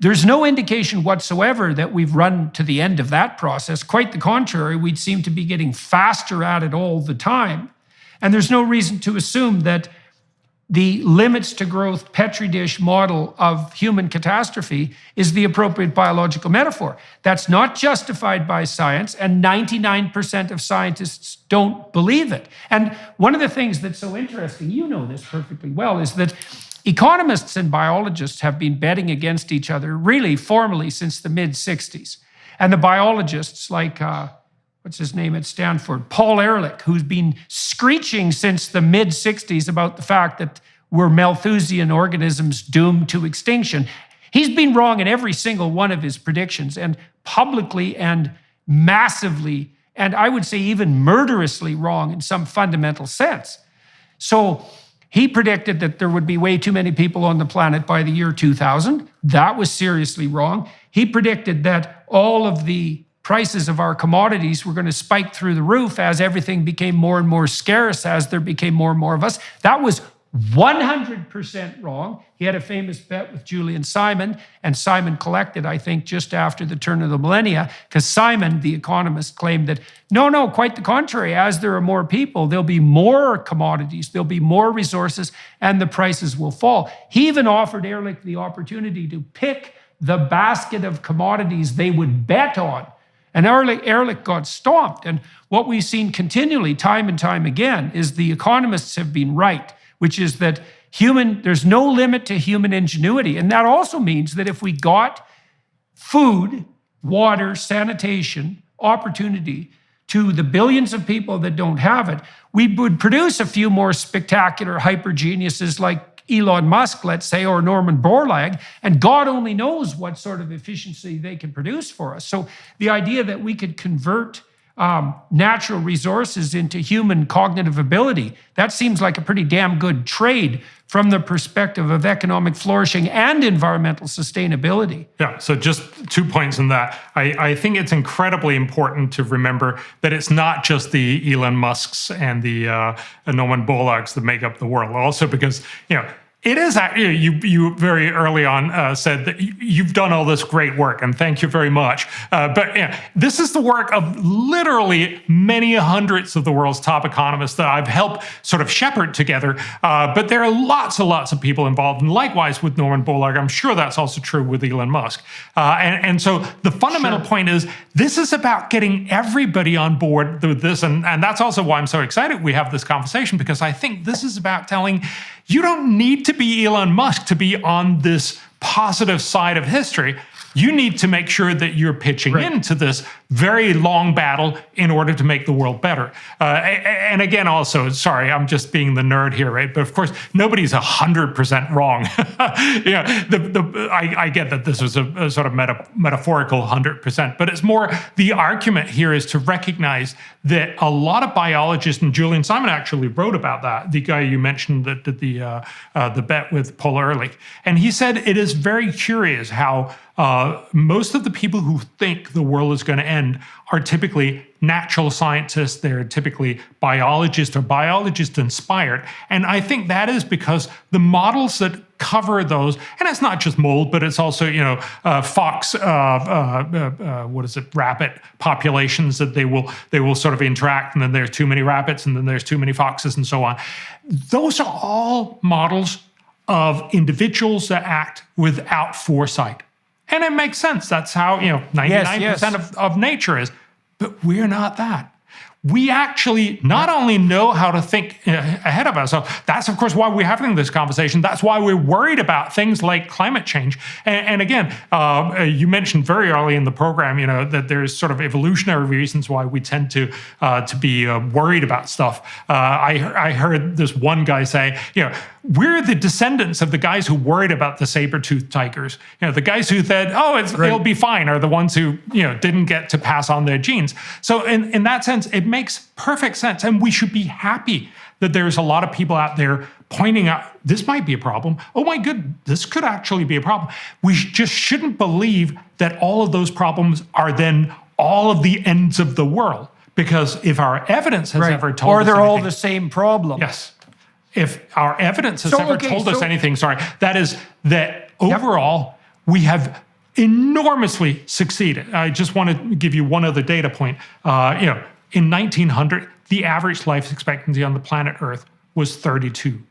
there's no indication whatsoever that we've run to the end of that process. Quite the contrary, we'd seem to be getting faster at it all the time. And there's no reason to assume that the limits to growth Petri dish model of human catastrophe is the appropriate biological metaphor. That's not justified by science, and 99% of scientists don't believe it. And one of the things that's so interesting, you know this perfectly well, is that economists and biologists have been betting against each other really formally since the mid-60s. And the biologists like, what's his name at Stanford? Paul Ehrlich, who's been screeching since the mid-60s about the fact that we're Malthusian organisms doomed to extinction. He's been wrong in every single one of his predictions, and publicly and massively, and I would say even murderously wrong in some fundamental sense. So he predicted that there would be way too many people on the planet by the year 2000. That was seriously wrong. He predicted that all of the prices of our commodities were going to spike through the roof as everything became more and more scarce, as there became more and more of us. That was 100% wrong. He had a famous bet with Julian Simon, and Simon collected, I think, just after the turn of the millennia, because Simon, the economist, claimed that, no, quite the contrary. As there are more people, there'll be more commodities, there'll be more resources, and the prices will fall. He even offered Ehrlich the opportunity to pick the basket of commodities they would bet on. And Ehrlich got stomped. And what we've seen continually, time and time again, is the economists have been right, which is that there's no limit to human ingenuity. And that also means that if we got food, water, sanitation, opportunity to the billions of people that don't have it, we would produce a few more spectacular hyper geniuses like Elon Musk, let's say, or Norman Borlaug, and God only knows what sort of efficiency they can produce for us. So the idea that we could convert natural resources into human cognitive ability, that seems like a pretty damn good trade from the perspective of economic flourishing and environmental sustainability. Yeah, so just 2 points on that. I think it's incredibly important to remember that it's not just the Elon Musks and the Norman Borlaugs that make up the world. Also because, it is, you very early on said that you've done all this great work, and thank you very much. But this is the work of literally many hundreds of the world's top economists that I've helped sort of shepherd together. But there are lots and lots of people involved, and likewise with Norman Borlaug. I'm sure that's also true with Elon Musk. And so the fundamental point is this is about getting everybody on board with this, and that's also why I'm so excited we have this conversation, because I think this is about telling you don't need to be Elon Musk to be on this positive side of history. You need to make sure that you're pitching into this very long battle in order to make the world better. And again, also, sorry, I'm just being the nerd here, right? But of course, nobody's 100% wrong. I get that this was a sort of metaphorical 100%, but it's more the argument here is to recognize that a lot of biologists, and Julian Simon actually wrote about that, the guy you mentioned that did the bet with Paul Ehrlich, and he said it is very curious how most of the people who think the world is going to end are typically natural scientists. They're typically biologists or biologist inspired. And I think that is because the models that cover those, and it's not just mold, but it's also, fox, rabbit populations that they will sort of interact, and then there's too many rabbits, and then there's too many foxes, and so on. Those are all models of individuals that act without foresight. And it makes sense. That's how 99% of nature is. But we're not that. We actually not only know how to think ahead of ourselves. That's, of course, why we're having this conversation. That's why we're worried about things like climate change. And again, you mentioned very early in the program, that there's sort of evolutionary reasons why we tend to be worried about stuff. I heard this one guy say, we're the descendants of the guys who worried about the saber-toothed tigers. The guys who said, it'll be fine, are the ones who didn't get to pass on their genes. So in that sense, it makes perfect sense. And we should be happy that there's a lot of people out there pointing out, this might be a problem. Oh my goodness, this could actually be a problem. We just shouldn't believe that all of those problems are then all of the ends of the world. Because if our evidence has ever told us or they're anything, all the same problem. Yes. If our evidence has ever told us anything, that is that overall we have enormously succeeded. I just want to give you one other data point. In 1900, the average life expectancy on the planet Earth was 32.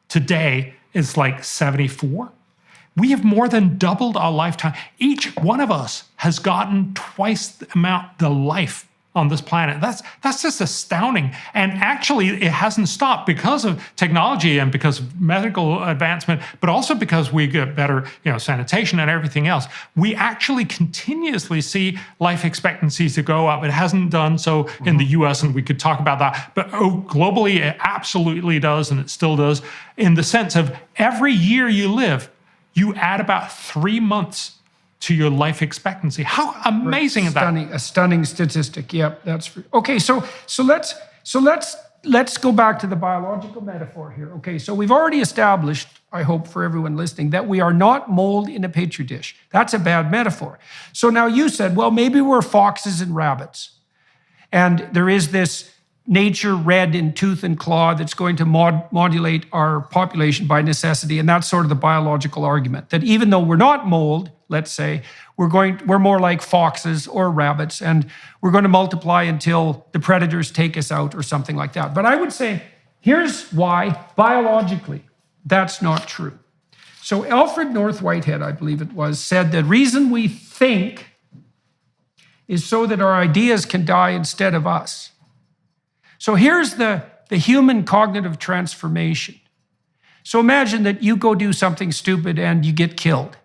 Today, it's like 74. We have more than doubled our lifetime. Each one of us has gotten twice the life on this planet. That's just astounding. And actually, it hasn't stopped because of technology and because of medical advancement, but also because we get better, sanitation and everything else. We actually continuously see life expectancies to go up. It hasn't done so in the US, and we could talk about that. But globally, it absolutely does, and it still does, in the sense of every year you live, you add about 3 months to your life expectancy. How amazing is that? A stunning statistic. Yep, that's okay. So let's go back to the biological metaphor here. Okay, so we've already established, I hope for everyone listening, that we are not mold in a petri dish. That's a bad metaphor. So now you said, well, maybe we're foxes and rabbits, and there is this nature red in tooth and claw that's going to modulate our population by necessity, and that's sort of the biological argument, that even though we're not mold, let's say, we're more like foxes or rabbits, and we're going to multiply until the predators take us out or something like that. But I would say, here's why, biologically, that's not true. So Alfred North Whitehead, I believe it was, said the reason we think is so that our ideas can die instead of us. So here's the human cognitive transformation. So imagine that you go do something stupid and you get killed.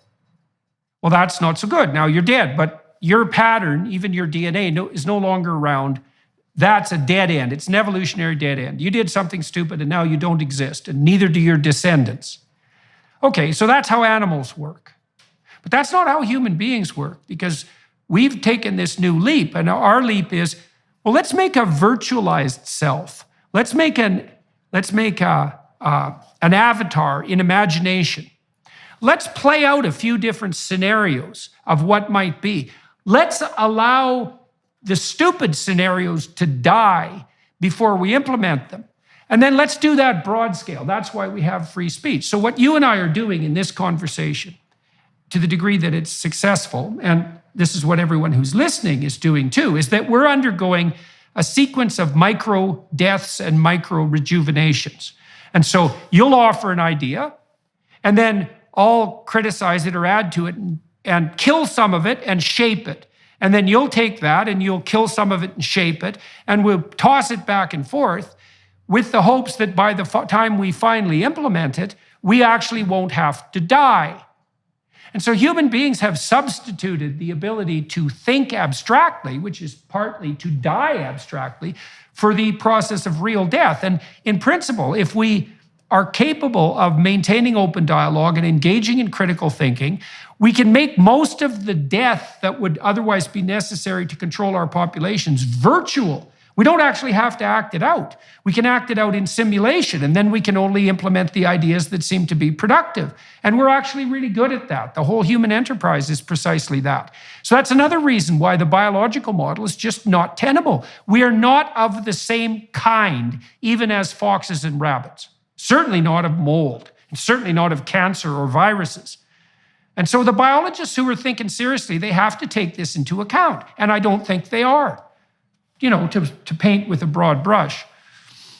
Well, that's not so good. Now you're dead, but your pattern, even your DNA, is no longer around. That's a dead end. It's an evolutionary dead end. You did something stupid and now you don't exist, and neither do your descendants. Okay, so that's how animals work. But that's not how human beings work, because we've taken this new leap, and our leap is, well, let's make a virtualized self. Let's make an avatar in imagination. Let's play out a few different scenarios of what might be. Let's allow the stupid scenarios to die before we implement them. And then let's do that broad scale. That's why we have free speech. So what you and I are doing in this conversation, to the degree that it's successful, and this is what everyone who's listening is doing too, is that we're undergoing a sequence of micro deaths and micro rejuvenations. And so you'll offer an idea, and then I'll criticize it or add to it and kill some of it and shape it. And then you'll take that and you'll kill some of it and shape it, and we'll toss it back and forth with the hopes that by the time we finally implement it, we actually won't have to die. And so human beings have substituted the ability to think abstractly, which is partly to die abstractly, for the process of real death. And in principle, if we are capable of maintaining open dialogue and engaging in critical thinking, we can make most of the death that would otherwise be necessary to control our populations virtual. We don't actually have to act it out. We can act it out in simulation, and then we can only implement the ideas that seem to be productive. And we're actually really good at that. The whole human enterprise is precisely that. So that's another reason why the biological model is just not tenable. We are not of the same kind, even as foxes and rabbits. Certainly not of mold, and certainly not of cancer or viruses. And so the biologists who are thinking seriously, they have to take this into account. And I don't think they are. To paint with a broad brush.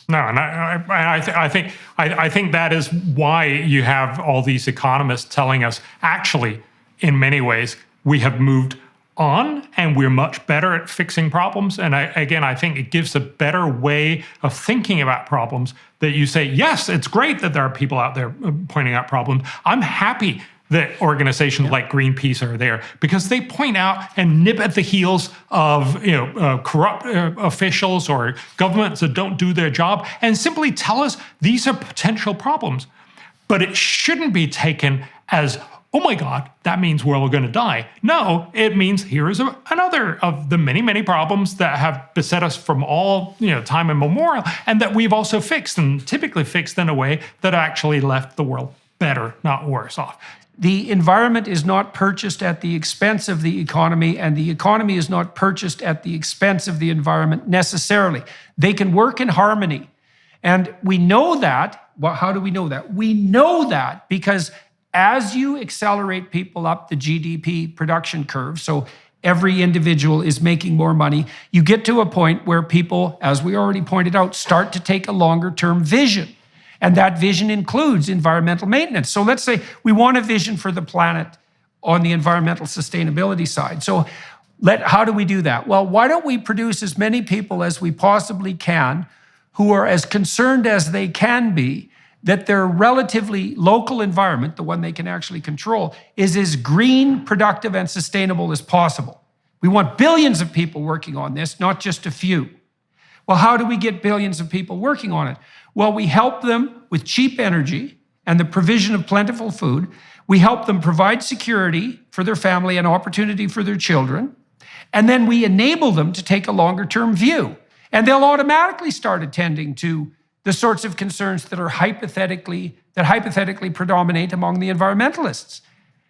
No, and I think that is why you have all these economists telling us, actually, in many ways, we have moved on and we're much better at fixing problems. And I think it gives a better way of thinking about problems, that you say, yes, it's great that there are people out there pointing out problems. I'm happy that organizations like Greenpeace are there, because they point out and nip at the heels of corrupt officials or governments that don't do their job, and simply tell us these are potential problems. But it shouldn't be taken as, oh my God, that means we're all going to die. No, it means here is another of the many, many problems that have beset us from all time immemorial, and that we've also fixed, and typically fixed in a way that actually left the world better, not worse off. The environment is not purchased at the expense of the economy, and the economy is not purchased at the expense of the environment necessarily. They can work in harmony. And we know that. Well, how do we know that? We know that because as you accelerate people up the GDP production curve, so every individual is making more money, you get to a point where people, as we already pointed out, start to take a longer-term vision. And that vision includes environmental maintenance. So let's say we want a vision for the planet on the environmental sustainability side. So how do we do that? Well, why don't we produce as many people as we possibly can who are as concerned as they can be that their relatively local environment, the one they can actually control, is as green, productive, and sustainable as possible. We want billions of people working on this, not just a few. Well, how do we get billions of people working on it? Well, we help them with cheap energy and the provision of plentiful food. We help them provide security for their family and opportunity for their children. And then we enable them to take a longer-term view. And they'll automatically start attending to the sorts of concerns that hypothetically predominate among the environmentalists.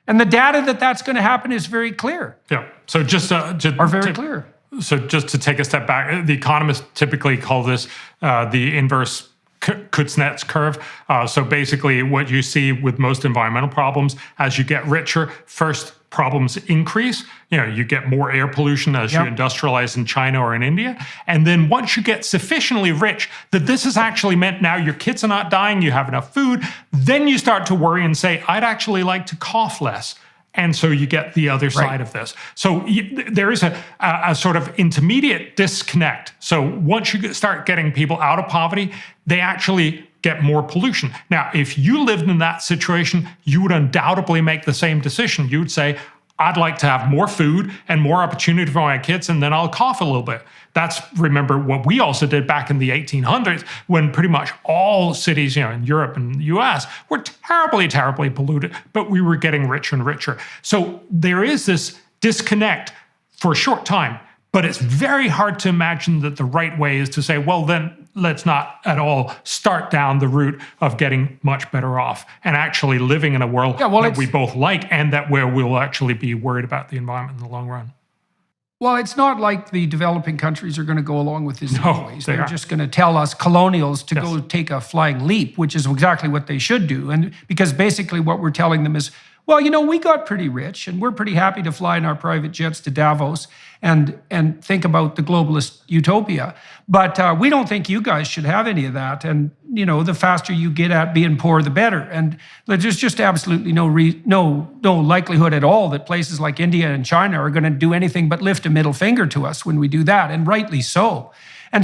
And the data that's going to happen is very clear. Yeah. So just clear. So just to take a step back, the economists typically call this the inverse Kuznets curve. So basically what you see with most environmental problems, as you get richer, first problems increase. You get more air pollution as you industrialize in China or in India. And then once you get sufficiently rich that this has actually meant now your kids are not dying, you have enough food, then you start to worry and say, I'd actually like to cough less. And so you get the other side of this. So there is a sort of intermediate disconnect. So once you start getting people out of poverty, they actually get more pollution. Now, if you lived in that situation, you would undoubtedly make the same decision. You would say, I'd like to have more food and more opportunity for my kids, and then I'll cough a little bit. That's, remember, what we also did back in the 1800s when pretty much all cities, in Europe and the US were terribly, terribly polluted, but we were getting richer and richer. So there is this disconnect for a short time, but it's very hard to imagine that the right way is to say, well, then let's not at all start down the route of getting much better off and actually living in a world that we both like and that where we'll actually be worried about the environment in the long run. Well, it's not like the developing countries are going to go along with this anyways. They're just going to tell us colonials to go take a flying leap, which is exactly what they should do. And because basically what we're telling them is, well, we got pretty rich and we're pretty happy to fly in our private jets to Davos and think about the globalist utopia. But we don't think you guys should have any of that. And, the faster you get at being poor, the better. And there's just absolutely no likelihood at all that places like India and China are going to do anything but lift a middle finger to us when we do that, and rightly so. And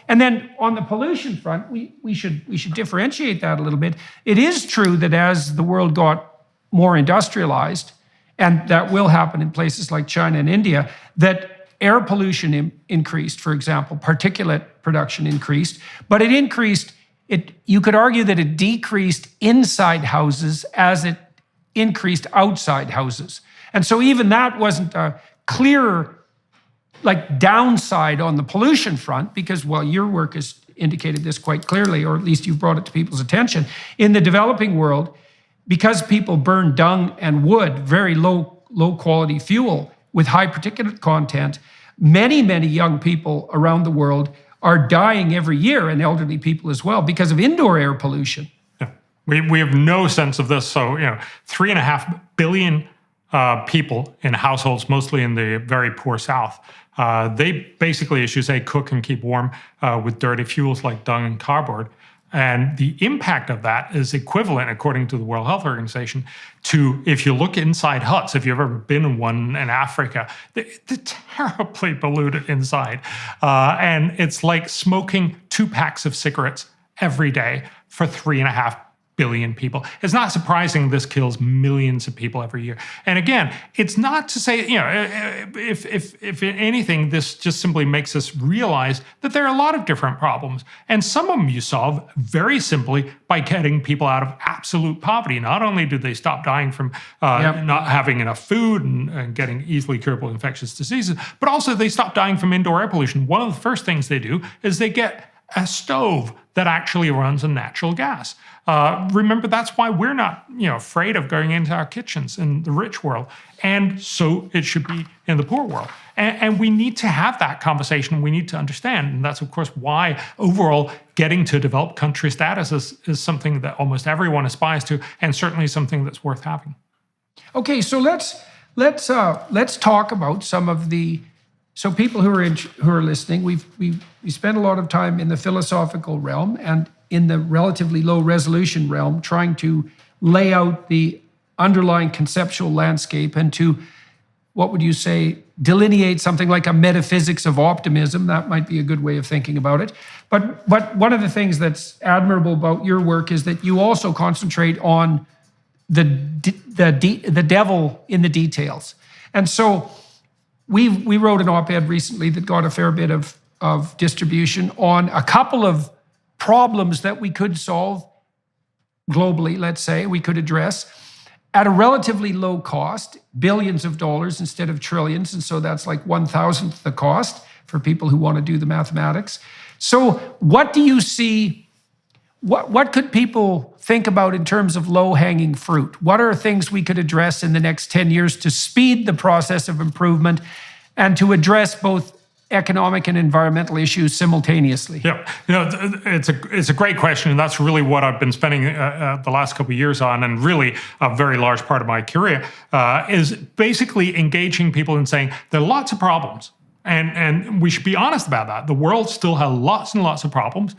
then on the pollution front, we should differentiate that a little bit. It is true that as the world got more industrialized, and that will happen in places like China and India, that air pollution increased, for example, particulate production increased, but it increased, you could argue that it decreased inside houses as it increased outside houses. And so even that wasn't a clear downside on the pollution front because, well, your work has indicated this quite clearly, or at least you've brought it to people's attention. In the developing world, because people burn dung and wood, very low quality fuel with high particulate content, many, many young people around the world are dying every year, and elderly people as well, because of indoor air pollution. Yeah. We have no sense of this. So, 3.5 billion people in households, mostly in the very poor South, they basically, as you say, cook and keep warm with dirty fuels like dung and cardboard. And the impact of that is equivalent, according to the World Health Organization, to, if you look inside huts, if you've ever been in one in Africa, they're terribly polluted inside. And it's like smoking 2 packs of cigarettes every day for 3.5 billion people. It's not surprising this kills millions of people every year. And again, it's not to say, if anything, this just simply makes us realize that there are a lot of different problems. And some of them you solve very simply by getting people out of absolute poverty. Not only do they stop dying from not having enough food and getting easily curable infectious diseases, but also they stop dying from indoor air pollution. One of the first things they do is they get a stove that actually runs on natural gas. Remember, that's why we're not, afraid of going into our kitchens in the rich world. And so it should be in the poor world. And we need to have that conversation. We need to understand. And that's, of course, why overall getting to developed country status is something that almost everyone aspires to, and certainly something that's worth having. Okay, so let's talk about some of the. So people who are listening, we spend a lot of time in the philosophical realm and in the relatively low resolution realm, trying to lay out the underlying conceptual landscape and to, what would you say, delineate something like a metaphysics of optimism. That might be a good way of thinking about it. But one of the things that's admirable about your work is that you also concentrate on the devil in the details. And so we wrote an op-ed recently that got a fair bit of distribution on a couple of problems that we could solve globally, let's say, we could address at a relatively low cost, billions of dollars instead of trillions. And so that's like 1,000th the cost for people who want to do the mathematics. So what do you see, what could people think about in terms of low-hanging fruit? What are things we could address in the next 10 years to speed the process of improvement and to address both economic and environmental issues simultaneously? Yeah, it's a great question, and that's really what I've been spending the last couple of years on, and really a very large part of my career is basically engaging people and saying there are lots of problems, and we should be honest about that. The world still has lots and lots of problems.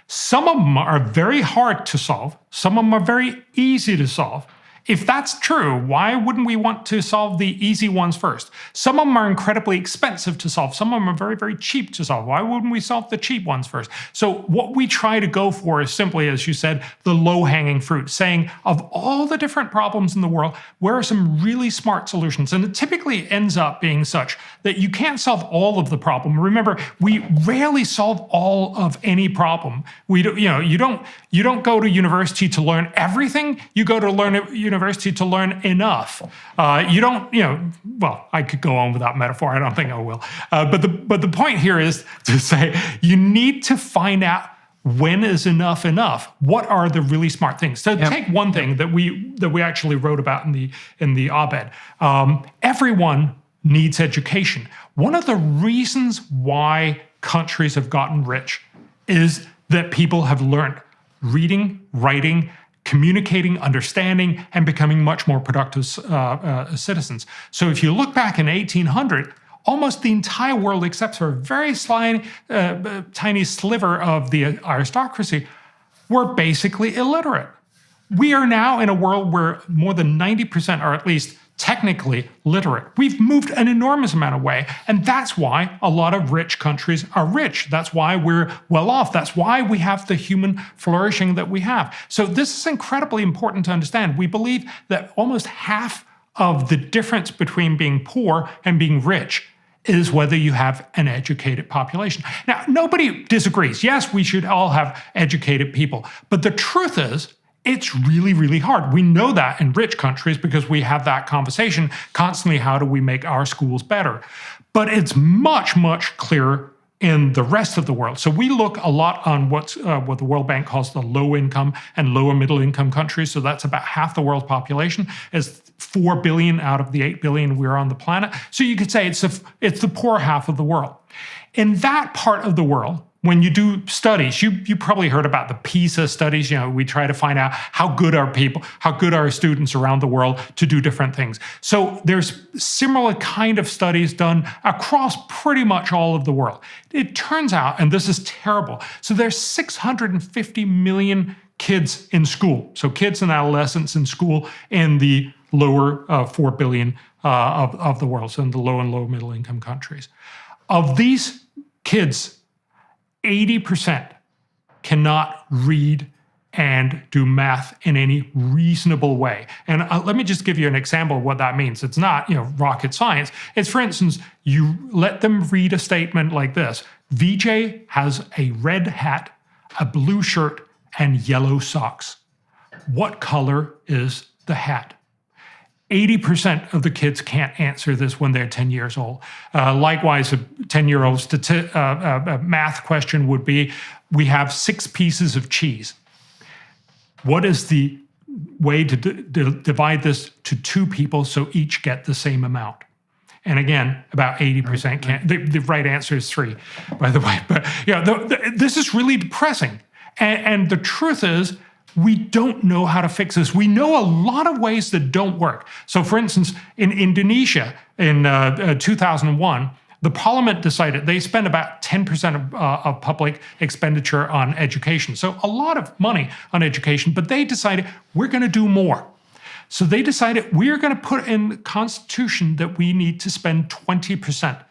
Some of them are very hard to solve. Some of them are very easy to solve. If that's true, why wouldn't we want to solve the easy ones first? Some of them are incredibly expensive to solve. Some of them are very, very cheap to solve. Why wouldn't we solve the cheap ones first? So what we try to go for is simply, as you said, the low-hanging fruit, saying of all the different problems in the world, where are some really smart solutions? And it typically ends up being such that you can't solve all of the problem. Remember, we rarely solve all of any problem. You don't go to university to learn everything. You go to university to learn enough. Well, I could go on with that metaphor. I don't think I will. But the point here is to say you need to find out when is enough enough. What are the really smart things? So take one thing that we actually wrote about in the op-ed. Everyone needs education. One of the reasons why countries have gotten rich is that people have learned reading, writing, communicating, understanding, and becoming much more productive citizens. So if you look back in 1800, almost the entire world, except for a very tiny sliver of the aristocracy, were basically illiterate. We are now in a world where more than 90% are at least technically literate. We've moved an enormous amount of way, and that's why a lot of rich countries are rich. That's why we're well off. That's why we have the human flourishing that we have. So this is incredibly important to understand. We believe that almost half of the difference between being poor and being rich is whether you have an educated population. Now, nobody disagrees. Yes, we should all have educated people, but the truth is, it's really, really hard. We know that in rich countries because we have that conversation constantly. How do we make our schools better? But it's much, much clearer in the rest of the world. So we look a lot on what the World Bank calls the low-income and lower-middle-income countries. So that's about half the world's population. It's 4 billion out of the 8 billion we're on the planet. So you could say it's the poor half of the world. In that part of the world, when you do studies, you probably heard about the PISA studies. We try to find out how good are students around the world to do different things. So there's similar kind of studies done across pretty much all of the world. It turns out, and this is terrible, so there's 650 million kids in school. So kids and adolescents in school in the lower 4 billion of the world, so in the low and low middle income countries. Of these kids, 80% cannot read and do math in any reasonable way. And let me just give you an example of what that means. It's not, rocket science. It's, for instance, you let them read a statement like this. VJ has a red hat, a blue shirt, and yellow socks. What color is the hat? 80% of the kids can't answer this when they're 10 years old. Likewise, a 10-year-old's math question would be, we have 6 pieces of cheese. What is the way to divide this to 2 people so each get the same amount? And again, about 80% can't. The right answer is 3, by the way. But this is really depressing. And the truth is, we don't know how to fix this. We know a lot of ways that don't work. So for instance, in Indonesia in 2001, the parliament decided they spend about 10% of public expenditure on education. So a lot of money on education, but they decided we're going to do more. So they decided we're going to put in the Constitution that we need to spend 20%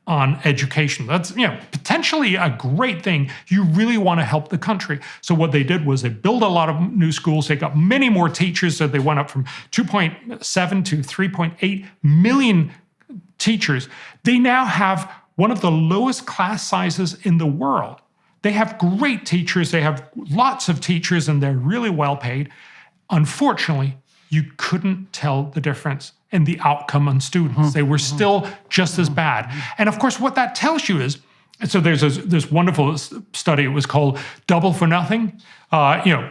on education. That's potentially a great thing. You really want to help the country. So what they did was they built a lot of new schools. They got many more teachers. So they went up from 2.7 to 3.8 million teachers. They now have one of the lowest class sizes in the world. They have great teachers. They have lots of teachers and they're really well paid. Unfortunately, you couldn't tell the difference in the outcome on students. They were still just as bad. And of course, what that tells you is, so there's this wonderful study, it was called Double for Nothing.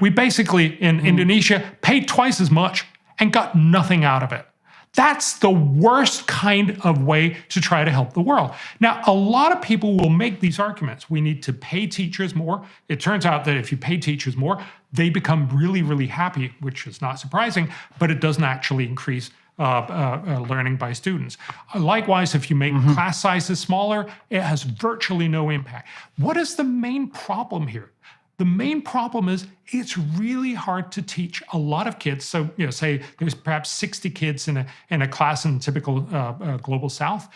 We basically, in Indonesia, paid twice as much and got nothing out of it. That's the worst kind of way to try to help the world. Now, a lot of people will make these arguments. We need to pay teachers more. It turns out that if you pay teachers more, they become really, really happy, which is not surprising, but it doesn't actually increase learning by students. Likewise, if you make class sizes smaller, it has virtually no impact. What is the main problem here? The main problem is it's really hard to teach a lot of kids. So, say there's perhaps 60 kids in a class in the typical global South.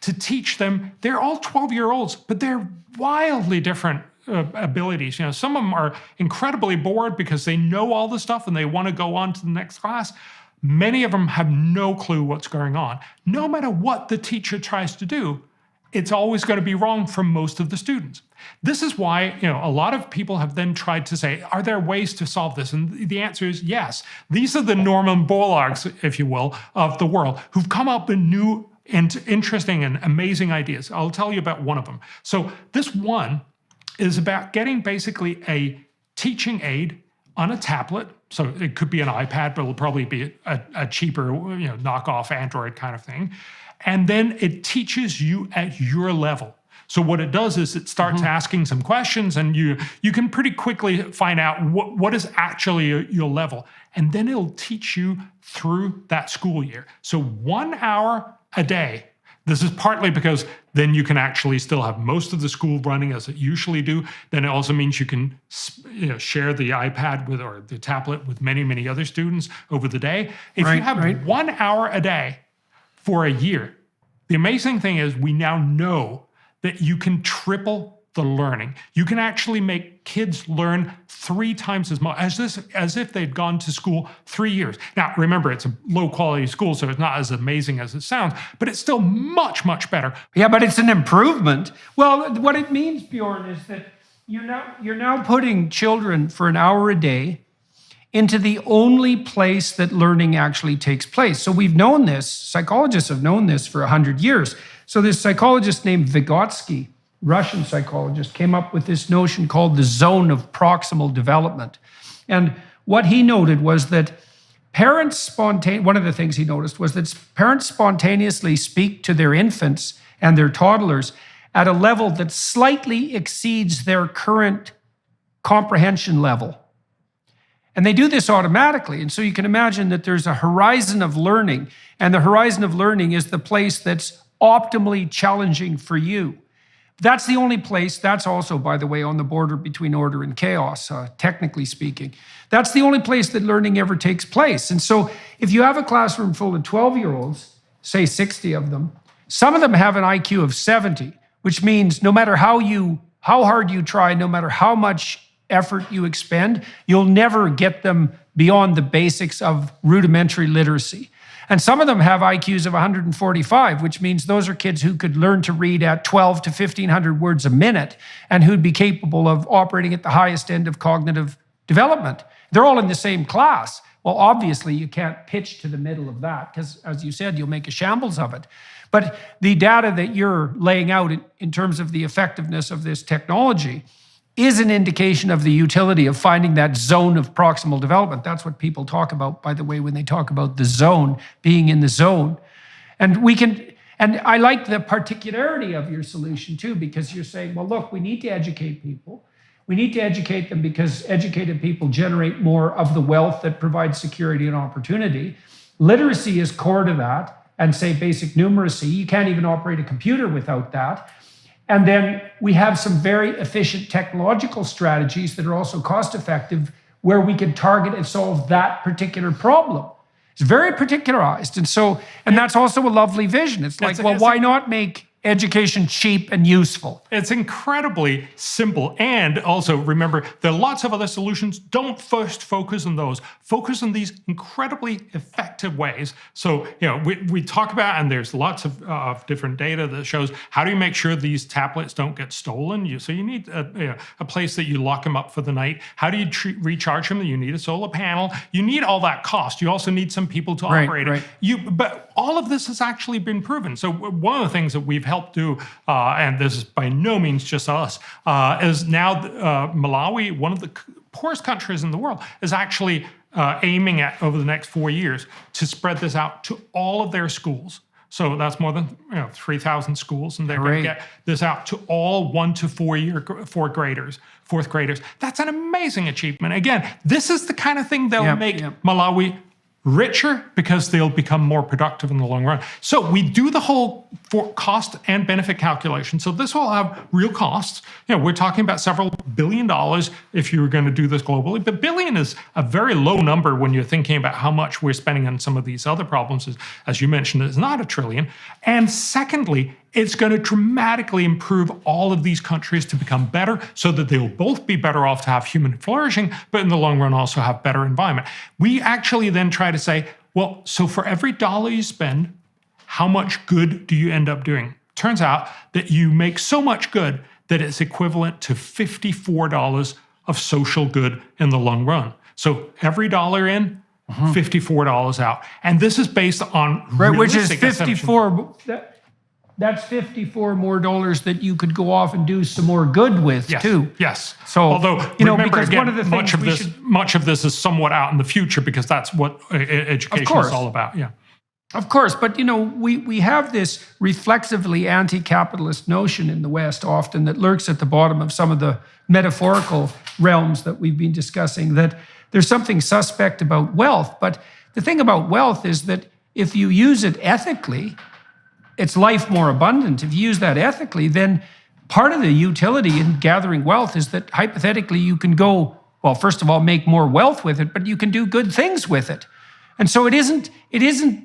To teach them, they're all 12-year-olds, but they're wildly different abilities. Some of them are incredibly bored because they know all the stuff and they want to go on to the next class. Many of them have no clue what's going on. No matter what the teacher tries to do, it's always going to be wrong for most of the students. This is why, a lot of people have then tried to say, are there ways to solve this? And the answer is yes. These are the Norman Borlaugs, if you will, of the world, who've come up with new and interesting and amazing ideas. I'll tell you about one of them. So this one is about getting basically a teaching aid on a tablet. So it could be an iPad, but it'll probably be a cheaper, knockoff Android kind of thing. And then it teaches you at your level. So what it does is it starts asking some questions and you can pretty quickly find out what is actually your level. And then it'll teach you through that school year. So 1 hour a day. This is partly because then you can actually still have most of the school running as it usually do. Then it also means you can share the iPad or the tablet with many, many other students over the day. If you have 1 hour a day for a year, the amazing thing is we now know that you can triple the learning. You can actually make kids learn 3 times as much, as if they'd gone to school 3 years. Now, remember, it's a low-quality school, so it's not as amazing as it sounds, but it's still much, much better. Yeah, but it's an improvement. Well, what it means, Bjorn, is that you're now putting children for an hour a day into the only place that learning actually takes place. So we've known this, psychologists have known this for 100 years. So this psychologist named Vygotsky, Russian psychologist, came up with this notion called the zone of proximal development. And what he noted was that one of the things he noticed was that parents spontaneously speak to their infants and their toddlers at a level that slightly exceeds their current comprehension level. And they do this automatically. And so you can imagine that there's a horizon of learning, and the horizon of learning is the place that's optimally challenging for you. That's the only place. That's also, by the way, on the border between order and chaos, technically speaking. That's the only place that learning ever takes place. And so if you have a classroom full of 12-year-olds, say 60 of them, some of them have an IQ of 70, which means no matter how hard you try, no matter how much effort you expend, you'll never get them beyond the basics of rudimentary literacy. And some of them have IQs of 145, which means those are kids who could learn to read at 12 to 1,500 words a minute and who'd be capable of operating at the highest end of cognitive development. They're all in the same class, Well, obviously, you can't pitch to the middle of that because, as you said, you'll make a shambles of it. But the data that you're laying out in terms of the effectiveness of this technology is an indication of the utility of finding that zone of proximal development. That's what people talk about, by the way, when they talk about the zone, being in the zone. And I like the particularity of your solution too, because you're saying, well, look, we need to educate people. We need to educate them because educated people generate more of the wealth that provides security and opportunity. Literacy is core to that, and say basic numeracy. You can't even operate a computer without that. And then we have some very efficient technological strategies that are also cost effective where we can target and solve that particular problem. It's very particularized. And that's also a lovely vision. It's like, why not make education cheap and useful? It's incredibly simple. And also remember, there are lots of other solutions. Don't first focus on those. Focus on these incredibly effective ways. So, we talk about, and there's lots of different data that shows how do you make sure these tablets don't get stolen? So you need a place that you lock them up for the night. How do you recharge them? You need a solar panel. You need all that cost. You also need some people to operate it. But all of this has actually been proven. So one of the things that we've helped do, and this is by no means just us, is now Malawi, one of the poorest countries in the world, is actually aiming at, over the next 4 years, to spread this out to all of their schools. So that's more than 3,000 schools, and they're going to get this out to all 1 to 4 graders, fourth graders. That's an amazing achievement. Again, this is the kind of thing that will make Malawi richer because they'll become more productive in the long run. So we do the whole cost and benefit calculation. So this will have real costs. We're talking about several $1 billion if you were going to do this globally. But billion is a very low number when you're thinking about how much we're spending on some of these other problems. As you mentioned, it's not $1 trillion. And secondly, it's going to dramatically improve all of these countries to become better so that they'll both be better off to have human flourishing, but in the long run also have better environment. We actually then try to say, well, so for every dollar you spend, how much good do you end up doing? Turns out that you make so much good that it's equivalent to $54 of social good in the long run. So every dollar in, $54 out. And this is based on which is 54. That's $54 more that you could go off and do some more good with too. Yes. So, although remember, because again, one of the things much of this is somewhat out in the future because that's what education is all about. Yeah. Of course, but we have this reflexively anti-capitalist notion in the West often that lurks at the bottom of some of the metaphorical realms that we've been discussing, that there's something suspect about wealth. But the thing about wealth is that if you use it ethically, it's life more abundant. If you use that ethically, then part of the utility in gathering wealth is that hypothetically you can go, well, first of all, make more wealth with it, but you can do good things with it. And so it isn't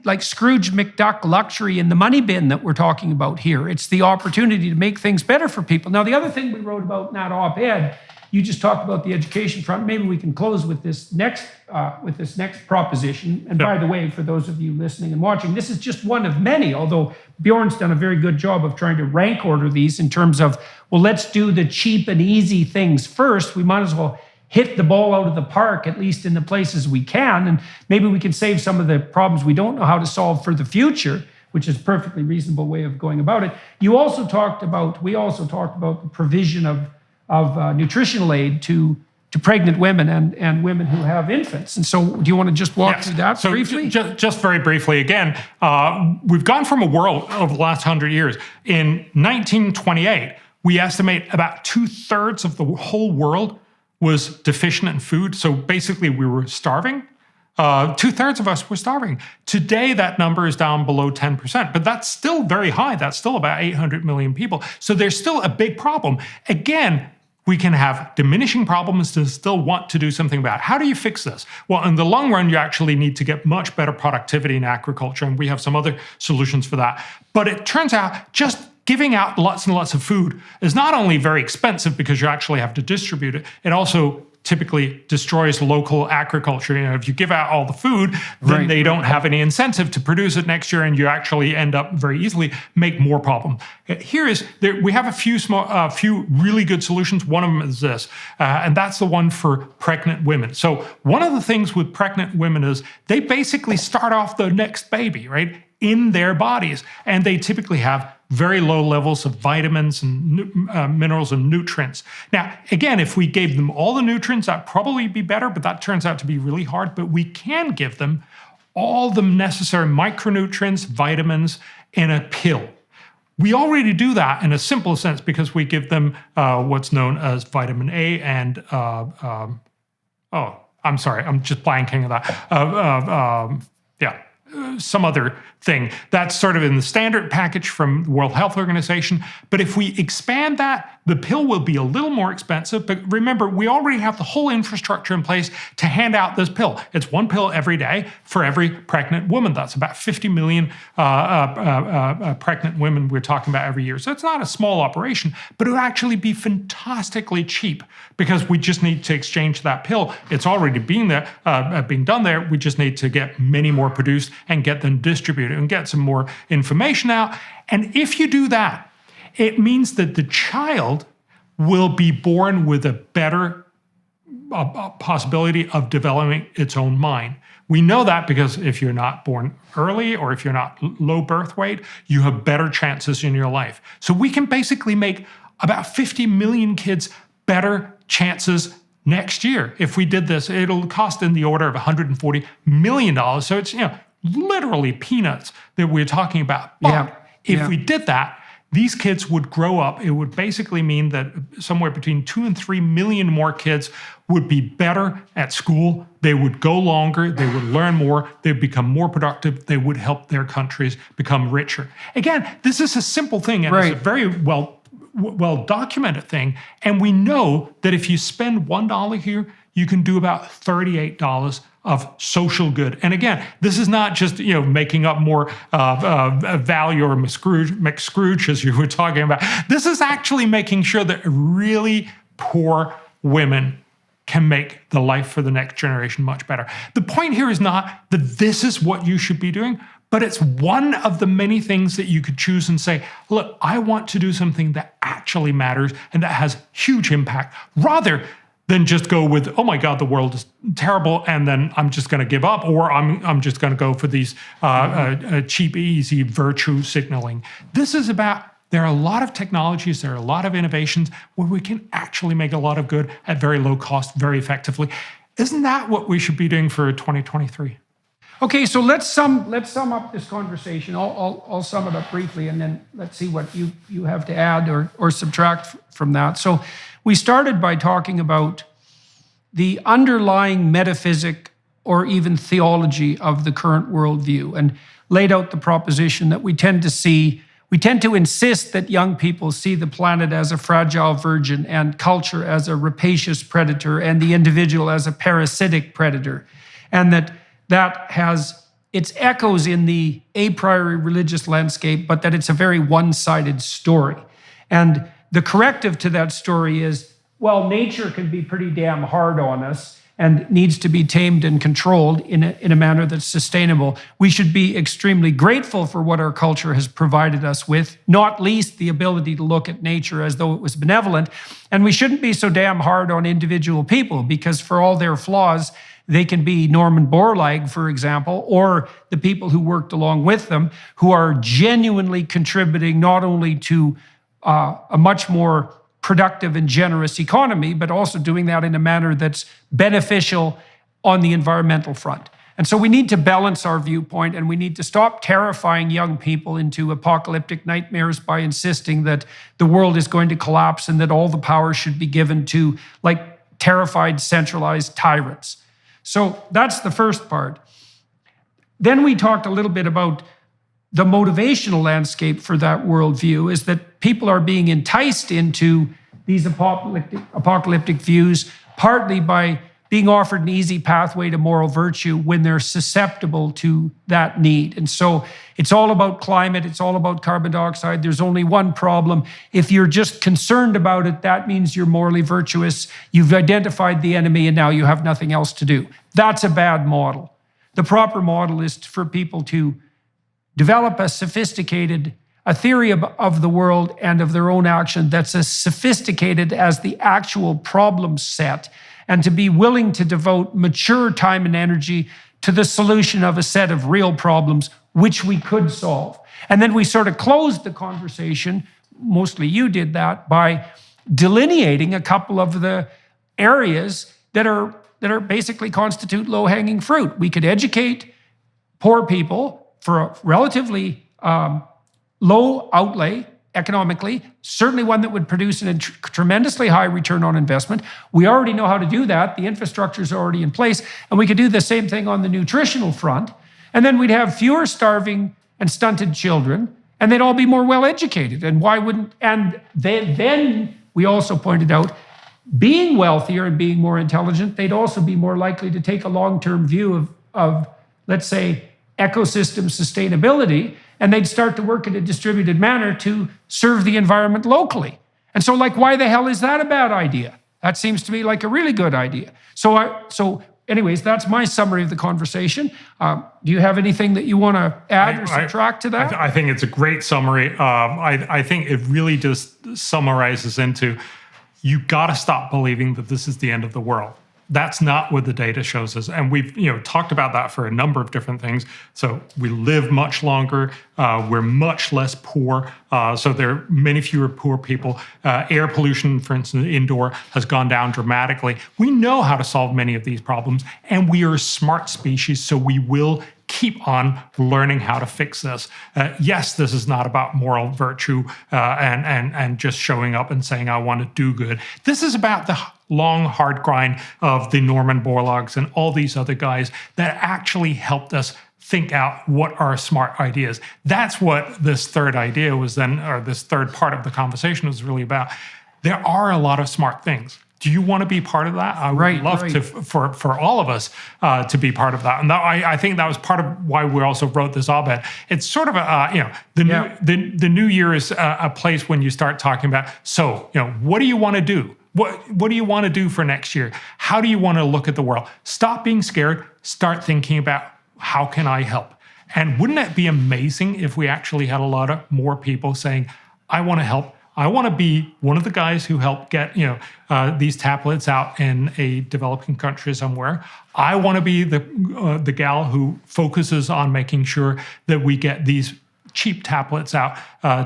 like Scrooge McDuck luxury in the money bin that we're talking about here. It's the opportunity to make things better for people. Now, the other thing we wrote about in that op-ed, you just talked about the education front. Maybe we can close with this next proposition. And by the way, for those of you listening and watching, this is just one of many, although Bjorn's done a very good job of trying to rank order these in terms of, well, let's do the cheap and easy things first. We might as well hit the ball out of the park, at least in the places we can. And maybe we can save some of the problems we don't know how to solve for the future, which is a perfectly reasonable way of going about it. We also talked about the provision of nutritional aid to pregnant women and women who have infants. And so do you want to just walk through that briefly? Just very briefly, again, we've gone from a world over the last 100 years. In 1928, we estimate about 2/3 of the whole world was deficient in food. So basically we were starving. 2/3 of us were starving. Today, that number is down below 10%, but that's still very high. That's still about 800 million people. So there's still a big problem. Again, we can have diminishing problems to still want to do something about it. How do you fix this? Well, in the long run, you actually need to get much better productivity in agriculture, and we have some other solutions for that. But it turns out just giving out lots and lots of food is not only very expensive because you actually have to distribute it, it also typically destroys local agriculture. If you give out all the food, then they don't have any incentive to produce it next year, and you actually end up very easily make more problem. We have a few really good solutions. One of them is this, and that's the one for pregnant women. So one of the things with pregnant women is they basically start off the next baby, right, in their bodies, and they typically have very low levels of vitamins and minerals and nutrients. Now, again, if we gave them all the nutrients, that'd probably be better, but that turns out to be really hard. But we can give them all the necessary micronutrients, vitamins in a pill. We already do that in a simple sense because we give them what's known as vitamin A and, I'm sorry, I'm just blanking on that. Some other thing. That's sort of in the standard package from the World Health Organization. But if we expand that, the pill will be a little more expensive. But remember, we already have the whole infrastructure in place to hand out this pill. It's one pill every day for every pregnant woman. That's about 50 million pregnant women we're talking about every year. So it's not a small operation, but it would actually be fantastically cheap because we just need to exchange that pill. It's already being done there. We just need to get many more produced and get them distributed and get some more information out. And if you do that, it means that the child will be born with a better possibility of developing its own mind. We know that because if you're not born early or if you're not low birth weight, you have better chances in your life. So we can basically make about 50 million kids better chances next year. If we did this, it'll cost in the order of $140 million. So it's, literally peanuts that we're talking about. But if we did that, these kids would grow up. It would basically mean that somewhere between 2 and 3 million more kids would be better at school. They would go longer. They would learn more. They'd become more productive. They would help their countries become richer. Again, this is a simple thing, and it's a very well documented thing. And we know that if you spend $1 here, you can do about $38 of social good. And again, this is not just making up more value or McScrooge, as you were talking about. This is actually making sure that really poor women can make the life for the next generation much better. The point here is not that this is what you should be doing, but it's one of the many things that you could choose and say, look, I want to do something that actually matters and that has huge impact, rather than just go with, oh my God, the world is terrible, and then I'm just going to give up, or I'm just going to go for these cheap, easy virtue signaling. This is about, there are a lot of technologies, there are a lot of innovations where we can actually make a lot of good at very low cost, very effectively. Isn't that what we should be doing for 2023? Okay, so let's sum up this conversation. I'll sum it up briefly, and then let's see what you have to add or subtract from that. So we started by talking about the underlying metaphysic or even theology of the current worldview, and laid out the proposition that we tend to insist that young people see the planet as a fragile virgin and culture as a rapacious predator and the individual as a parasitic predator, and that has its echoes in the a priori religious landscape, but that it's a very one-sided story. And the corrective to that story is, well, nature can be pretty damn hard on us and needs to be tamed and controlled in a manner that's sustainable. We should be extremely grateful for what our culture has provided us with, not least the ability to look at nature as though it was benevolent. And we shouldn't be so damn hard on individual people, because for all their flaws, they can be Norman Borlaug, for example, or the people who worked along with them, who are genuinely contributing not only to a much more productive and generous economy, but also doing that in a manner that's beneficial on the environmental front. And so we need to balance our viewpoint, and we need to stop terrifying young people into apocalyptic nightmares by insisting that the world is going to collapse and that all the power should be given to terrified, centralized tyrants. So that's the first part. Then we talked a little bit about the motivational landscape for that worldview, is that people are being enticed into these apocalyptic views, partly by being offered an easy pathway to moral virtue when they're susceptible to that need. And so it's all about climate, it's all about carbon dioxide. There's only one problem. If you're just concerned about it, that means you're morally virtuous. You've identified the enemy and now you have nothing else to do. That's a bad model. The proper model is for people to develop a theory of the world and of their own action that's as sophisticated as the actual problem set, and to be willing to devote mature time and energy to the solution of a set of real problems which we could solve. And then we sort of closed the conversation, mostly you did that, by delineating a couple of the areas that are basically constitute low-hanging fruit. We could educate poor people for a relatively low outlay economically, certainly one that would produce a tremendously high return on investment. We already know how to do that. The infrastructure is already in place. And we could do the same thing on the nutritional front. And then we'd have fewer starving and stunted children, and they'd all be more well-educated. And why wouldn't, and then we also pointed out, being wealthier and being more intelligent, they'd also be more likely to take a long-term view of, let's say, ecosystem sustainability, and they'd start to work in a distributed manner to serve the environment locally. And so, like, why the hell is that a bad idea? That seems to me like a really good idea. So anyways, that's my summary of the conversation. Do you have anything that you want to add or subtract to that? I think it's a great summary. I think it really just summarizes into, you got to stop believing that this is the end of the world. That's not what the data shows us. And we've talked about that for a number of different things. So we live much longer. We're much less poor. So there are many fewer poor people. Air pollution, for instance, indoor has gone down dramatically. We know how to solve many of these problems, and we are a smart species, so we will keep on learning how to fix this. Yes, this is not about moral virtue and just showing up and saying, I want to do good. This is about the long, hard grind of the Norman Borlaugs and all these other guys that actually helped us think out what are smart ideas. That's what this third idea was then, or this third part of the conversation was really about. There are a lot of smart things. Do you want to be part of that? I would love to, for all of us to be part of that. And I think that was part of why we also wrote this op-ed. It's sort of the new year is a place when you start talking about, so, what do you want to do? What do you want to do for next year? How do you want to look at the world? Stop being scared. Start thinking about, how can I help? And wouldn't it be amazing if we actually had a lot of more people saying, I want to help. I want to be one of the guys who help get these tablets out in a developing country somewhere. I want to be the gal who focuses on making sure that we get these cheap tablets out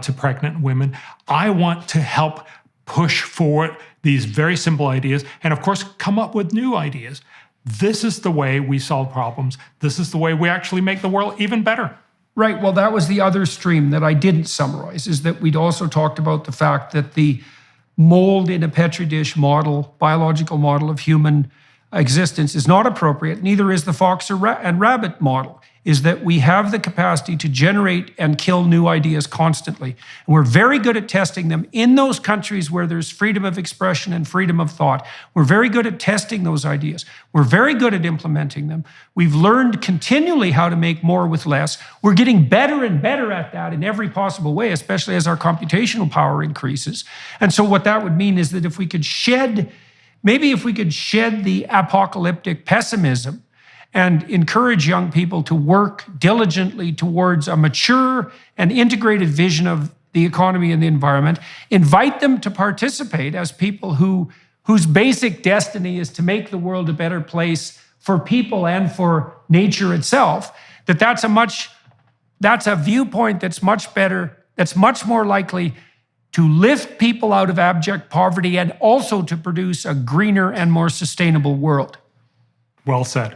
to pregnant women. I want to help push forward these very simple ideas and, of course, come up with new ideas. This is the way we solve problems. This is the way we actually make the world even better. Right. Well, that was the other stream that I didn't summarize, is that we'd also talked about the fact that the mold in a petri dish model, biological model of human existence is not appropriate. Neither is the fox and rabbit model, is that we have the capacity to generate and kill new ideas constantly. And we're very good at testing them in those countries where there's freedom of expression and freedom of thought. We're very good at testing those ideas. We're very good at implementing them. We've learned continually how to make more with less. We're getting better and better at that in every possible way, especially as our computational power increases. And so what that would mean is that if we could shed the apocalyptic pessimism and encourage young people to work diligently towards a mature and integrated vision of the economy and the environment, invite them to participate as people whose basic destiny is to make the world a better place for people and for nature itself, that's a viewpoint that's much better, that's much more likely to lift people out of abject poverty and also to produce a greener and more sustainable world. Well said.